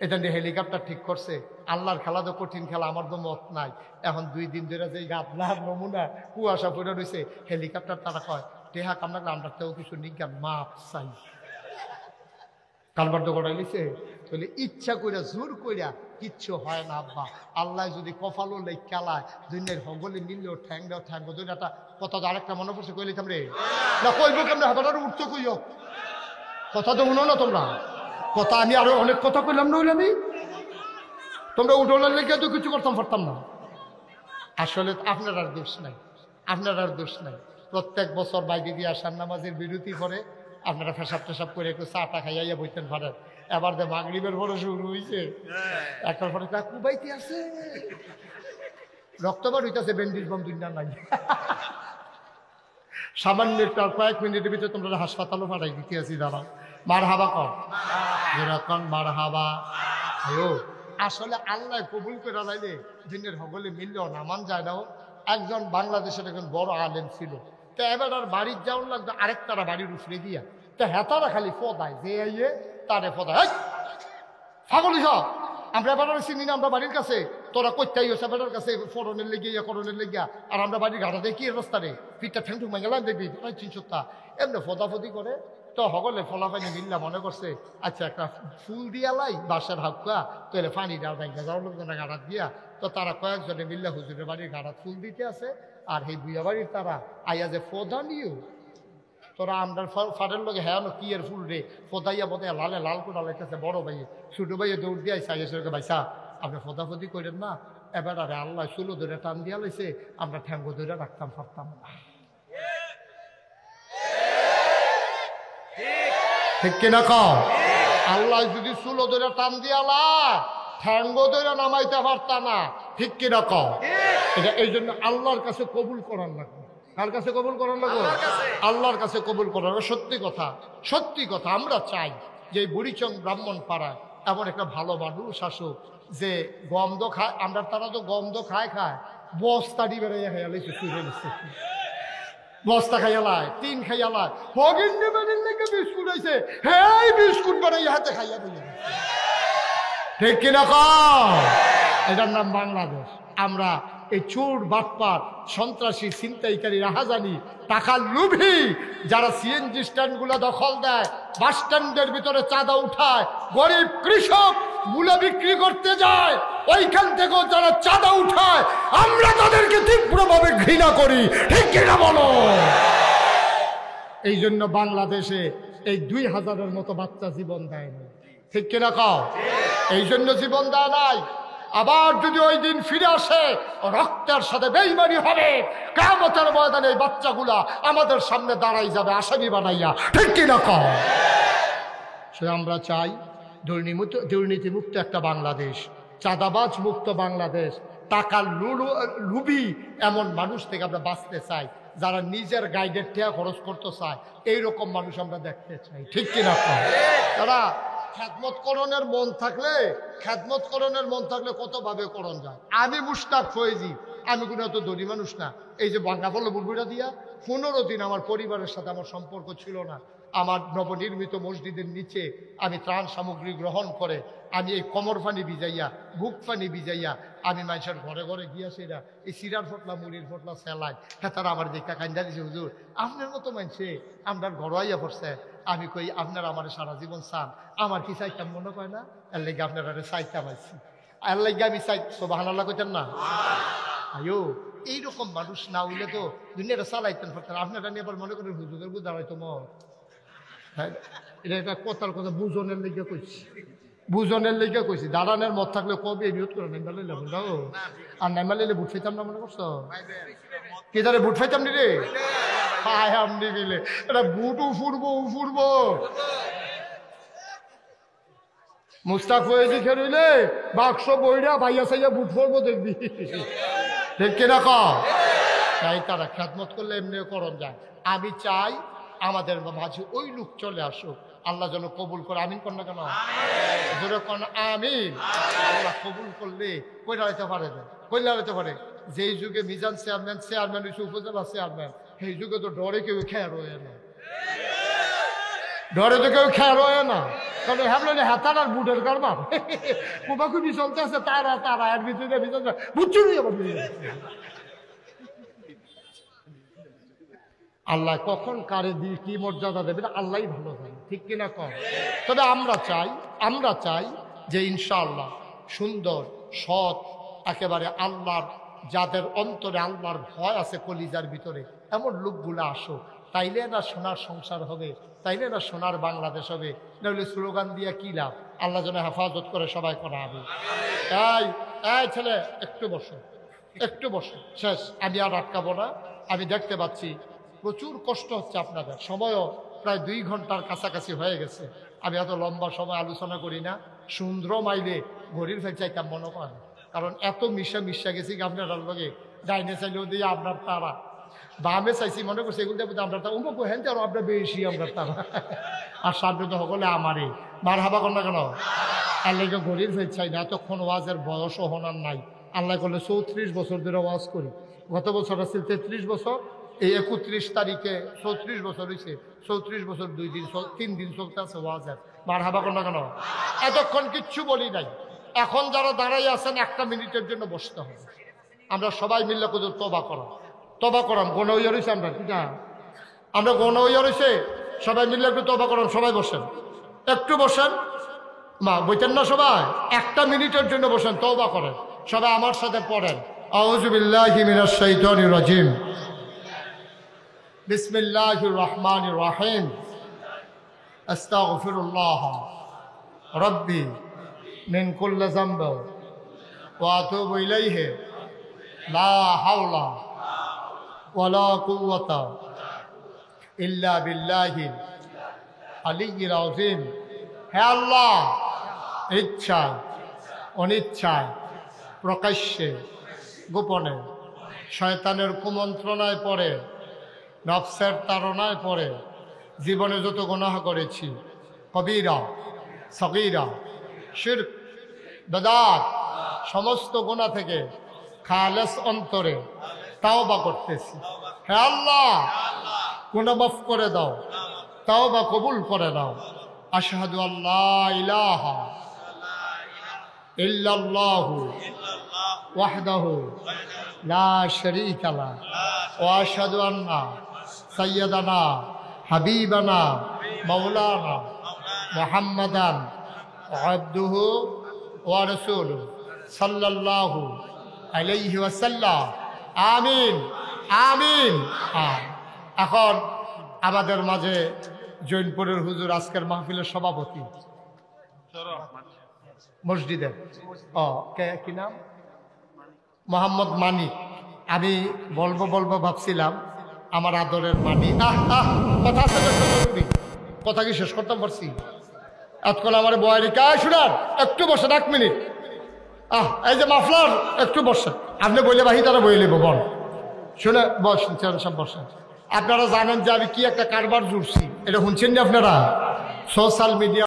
এতান্ডি হেলিকপ্টার ঠিক করছে। আল্লাহর খেলা তো কঠিন খেলা, আমার তো মত নাই। এখন 2 দিন ধরে যে গাবলার নমুনা কুয়াশা পড়ে রয়েছে, হেলিকপ্টার তারা কয় টেহা কামনা আমরা তেও কিছু নিজ্ঞান মাপ চাই। কালবার তো গড়াই লিছে বলে ইচ্ছা কইরা জোর কইরা কিচ্ছু হয় না আব্বা। আল্লাহ যদি কপালও লেখ খেলায় দুনিয়ার হগলে মিললেও ঠ্যাং দেও ঠ্যাং দুই একটা কথা তো আরেকটা মনে পড়ছে কইলে থামরে না কইব কেমন হাতাটা উঠতে কইও কথা তো শুনো না তোমরা। কথা আমি আরো অনেক কথা কইলাম না, আমি তোমরা উঠোলার লেগে তো কিছু করতাম পারতাম না। আসলে আপনার আর দোষ নাই, আপনার আর দোষ নাই। প্রত্যেক বছর বাইরে দিয়ে আসার নামাজের বিরতি করে আপনারা ফেসাব টেসাব করে একটু চাটা খাইয়া বইতেন পারেন। এবার যে মাগরিবের পরে শুরু হয়েছে, একটার পরে কুবাইতে আছে, রক্তবার হইতেছে, ব্যান্ডেজ বম দুইটা নাই। সামান্য একটু কয়েক মিনিটের ভিতরে তোমরা হাসপাতালও পাঠাই দিতে আছি। দাঁড়াও, মার হাবা কম যেরকম মার হাবা। আসলে আল্লাহ কবুল করে লাইলে দিনের হগলে মিললেও নামান যায় না। একজন বাংলাদেশের একজন বড় আলেম ছিল, তো এবার আর বাড়ির যাওয়ার লাগতো আরেকটারা বাড়ির উফরে দিয়া, তো হেতারা খালি ফদায় যে আইয়ে তারে ফদায় ফাগলি সব। আমরা এবার চিনি না, আমরা বাড়ির কাছে, তোরা কইতাই হচ্ছে বেটার কাছে ফরনের লেগে করণের লেগিয়া, আর আমরা বাড়ির ঘাটা দেখি রাস্তা রে পিঠটা ঠ্যাং ঠুক গেলাম দেখবি 300টা এমনি ফদাফদি করে। তো হগলে ফলাফানি মিল্লা মনে করছে আচ্ছা একটা ফুল দিয়া লাই বাসার হাক্কা তাহলে পানি দেওয়া ব্যাংকে যাওয়ার লোকজনে গাড়াত দিয়া। তো তারা কয়েকজনে মিল্লা হুজুরের বাড়ির গাড়াত ফুল দিতে আছে, আর এই বুয়া বাড়ির তারা আইয়া যে ফদা নিও তোরা আমরা ফাটের লোক হ্যাঁ কি এর ফুল রে ফদাইয়া বোধ লালে লাল করে লাইতেছে। বড় ভাই ছোট ভাইয়ে দৌড় দিয়ে আইসা ভাইসা আপনি ফদাফদি করেন না। এবার আরে আল্লাহ চুলো ধরে টান দিয়া লাইছে, আমরা ঠ্যাঙ্গো ধরে রাখতাম পারতাম না। ঠিক কিনা কও? আল্লাহ যদি চুলো ধরে টান দিয়ালা ঠ্যাঙ্গো ধরে নামাইতে পারতাম না। ঠিক কিনা কও? এটা এই জন্য আল্লাহর কাছে কবুল করার লাগবে। কার কাছে কবুল করার লাগবে? আল্লাহর কাছে কবুল করার। সত্যি কথা, সত্যি কথা, আমরা চাই যে এই বুড়িচং ব্রাহ্মণ পাড়ায় এমন একটা ভালো মানুষ আসুক যে গন্ধ খায়। আমরা তারা তো গন্ধ খায় বস্তাটি বেড়াইয়া খাইয়ালাইছে, বস্তা খাইয়ালায় 3 খাইয়ালায় হগিন্ডি বাড়ির লেগে বিস্কুট হয়েছে, হ্যাঁ বিস্কুট বানাইয়া হাতে খাইয়া দিয়ে। ঠিক কিনা কও? এটার নাম বাংলাদেশ। আমরা এই চোর বাটপার সন্ত্রাসী ছিনতাইকারী রাহাজানি টাকার লোভী যারা সিএনজি স্ট্যান্ডগুলো দখল দেয়, বাস স্ট্যান্ডের ভিতরে চাঁদা উঠায়, গরিব কৃষক মূলা বিক্রি করতে যায়, ওইখান থেকেও যারা চাঁদা উঠায় আমরা তাদেরকে তীব্রভাবে ঘৃণা করি। ঠিক কিনা বলো? এই জন্য বাংলাদেশে এই 2000-এর মতো বাচ্চা জীবন দেয় না। ঠিক কিনা কও? এই জন্য জীবন দেয় নাই। আবার যদি ওই দিন ফিরে আসে, রক্তের সাথে বেঈমানি হবে। কিয়ামতের ময়দানে এই বাচ্চাগুলা আমাদের সামনে দাঁড়াই যাবে আসামি বানাইয়া, ঠিক কি না কও? সে আমরা চাই দুর্নীতিমুক্ত একটা বাংলাদেশ, চাঁদাবাজ মুক্ত বাংলাদেশ, টাকার লুবি এমন মানুষ থেকে আমরা বাঁচতে চাই, যারা নিজের গাইডের টাকা খরচ করতে চায়, এইরকম মানুষ আমরা দেখতে চাই, ঠিক কিনা? তারা খেদমতকরণের মন থাকলে কতভাবে করণ যায়। আমি মুশতাক ফয়েজি, আমি কোনো এত ধনী মানুষ না। এই যে বাঙ্গা বললো বুলবুড়া দিয়া 15 দিন আমার পরিবারের সাথে আমার সম্পর্ক ছিল না। আমার নবনির্মিত মসজিদের নিচে আমি ত্রাণ সামগ্রী গ্রহণ করে আমি এই কমর ফানি ভিজাইয়া, বুক ফানি ভিজাইয়া আমি মানুষের ঘরে ঘরে গিয়াছিলাম। এই সিরার ফটলা, মুড়ির ফটলা সেলাই, হ্যাঁ তারা আমার দেখা কান্দা দিছে, হুজুর আপনার মতো মানুষে আপনার ঘরোয়াইয়া পড়ছে। আমি কই আপনারা আমার সারা জীবন চান, আমার কি চাইতাম মনে হয় না? এর লেগে আপনারা চাইতাম আছি, এর লেগে আমি চাই। সুবহানাল্লাহ কইতেন না? আয়ো এইরকম মানুষ না হইলে তো দুনিয়াটা চালাইতেন পারতেন। আপনারা নিয়ে আবার মনে করেন হুজুরের বুঝ দাঁড়াইতো মত। হ্যাঁ, এটা একটা কথার কথা বুঝনের লেগে কইছি, দাঁড়ানোর মত থাকলে কবে নিয়ত করে নেই মালাইলে বুঝাও, আর নাই মালাইলে বুট ফাইতাম না, মনে করছো? কে জানে বুট ফাইতাম নি রে? হায় আমনি মিলে এটা বুট উফুরবো। মুস্তাক হয়েছি খেলে বাক্স বইরা ভাইয়া সাইয়া বুট ফোরবো, দেখবি, ঠিক কিনা কও? তাই তারা খেদমত করলে এমনি করণ যায়। আমি চাই আমাদের মাঝে ওই লোক চলে আসুক, আল্লাহ যেন কবুল করে। আমিন কর না কেন? আমিন। আল্লাহ কবুল করলে কই দাঁড়াইতে পারে? যেই যুগে মিজান চেয়ারম্যান হয়েছে, উপজেলা চেয়ারম্যান, সেই যুগে তো ডরে কেউ খেয়ার হয়ে না, কারণ ভাবলেন হাতার আর বুটের কারবার কুবাকুবি চলতে আছে, তারা এর ভিতরে বুঝছো আল্লাহ কখন কারে দিয়ে কি মর্যাদা দেবে আল্লাহ ভালো জানে, ঠিক কিনা কম? তবে আমরা চাই যে ইনশাআল্লাহ সুন্দর সৎ একেবারে আল্লাহর, যাদের অন্তরে আল্লাহর ভয় আছে কলিজার ভিতরে, এমন লোকগুলো আসো। তাইলে না সোনার সংসার হবে, তাইলে না সোনার বাংলাদেশ হবে। নাহলে স্লোগান দিয়া কি লাভ? আল্লাহ যেন হেফাজত করে সবাই করা হবে। এই ছেলে একটু বসো, শেষ। আমি আর আটকাবো না। আমি দেখতে পাচ্ছি প্রচুর কষ্ট হচ্ছে আপনাদের, সময়ও প্রায় 2 ঘন্টার কাছাকাছি হয়ে গেছে। আমি এত লম্বা সময় আলোচনা করি না। সুন্দর মাইলে ঘড়ির ফেল চাইতাম মনে করেন, কারণ এত মিশা গেছি আপনার লগে। ডাইনে চাইলেও দিয়ে আপনার তারা, বামে চাইছি মনে করছি এগুলো দেবো আমরা তা উমুক হেন আর আপনার বেশি আমরা তারা, আর সামনে তো সকলে আমারই মার হাবা কর না কেন? আল্লাহকে ঘড়ির ফেল চাই না। এতক্ষণ ওয়াজের বয়সও হনার নাই। আল্লাহ করলে 34 বছর ধরে ওয়াজ করি। গত বছর আসছিল 33 বছর, এই 31 তারিখে 34 বছর হয়েছে। 34 বছর 3 দিন চলতে আছে ওয়াজের। মার হাবা কর না কেন? এতক্ষণ কিচ্ছু বলি নাই। এখন যারা দাঁড়াই আছেন 1 মিনিটের জন্য বসতে হবে। আমরা সবাই মিললে কোথাও তবা করাম গণ হইয়া রয়েছে। আমরা গণ হইয়া রয়েছে, সবাই মিললে একটু তবা করাম। সবাই বসেন, একটু বসেন। মা বইতেন না সবাই? 1 মিনিটের জন্য বসেন, তওবা করেন। সবাই আমার সাথে পড়েন, আউযু বিল্লাহি মিনাশ শাইতানির রাজিম, বিসমিল্লাহির রহমানির রহিম, আস্তাগফিরুল্লাহ রাব্বি মিন কুল্লি যামবি ওয়া আতুবু ইলাইহি লা হাওলা ওয়ালা কুওয়াতা ইল্লা বিল্লাহিল আলিয়্যিল আযীম। হে আল্লাহ, ইচ্ছায় অনিচ্ছায়, প্রকাশ্যে গোপনে, শয়তানের কুমন্ত্রণায় পড়ে, নফসের তাড়নায় পড়ে জীবনে যত গুনাহ করেছি, কবিরা সগীরা শিরক বেদাত, সমস্ত গুনাহ থেকে খালেস অন্তরে তাওবা করতেছি। হে আল্লাহ, গুনাহ মাফ করে দাও, তাওবা কবুল করে দাও। আশহাদু আল্লা ইলাহা ইল্লাল্লাহু ওয়াহদাহু লা শারীকা লাহু ওয়া আশহাদু আন্না সাইয়্যিদানা হাবিবানা মাওলানা মুহাম্মাদান আবদুহু ওয়া রাসূলুহু সাল্লাল্লাহু আলাইহি ওয়াসাল্লাম। আমিন আমিন। এখন আমাদের মাঝে জৈনপুরের হুজুর আজকের মাহফিলের সভাপতি, মসজিদের। ও কি নাম? মোহাম্মদ মানিক। আমি বলবো ভাবছিলাম আমার আদরের মানিক। কথা আছে তো একটা জরুরি, কথা কি শেষ করতাম পারছি? এতক্ষণ আমার বয়ারি কায় শুনার একটু বসেন 1 মিনিট। এই যে মাফলার একটু বসেন, আপনি বইলে বাহি তারা বই নেব বল শুনে বসেন, সব বসেন। আপনারা জানেন যে আমি কি একটা কারবার জুড়ছি, এটা শুনছেন না আপনারা? Social media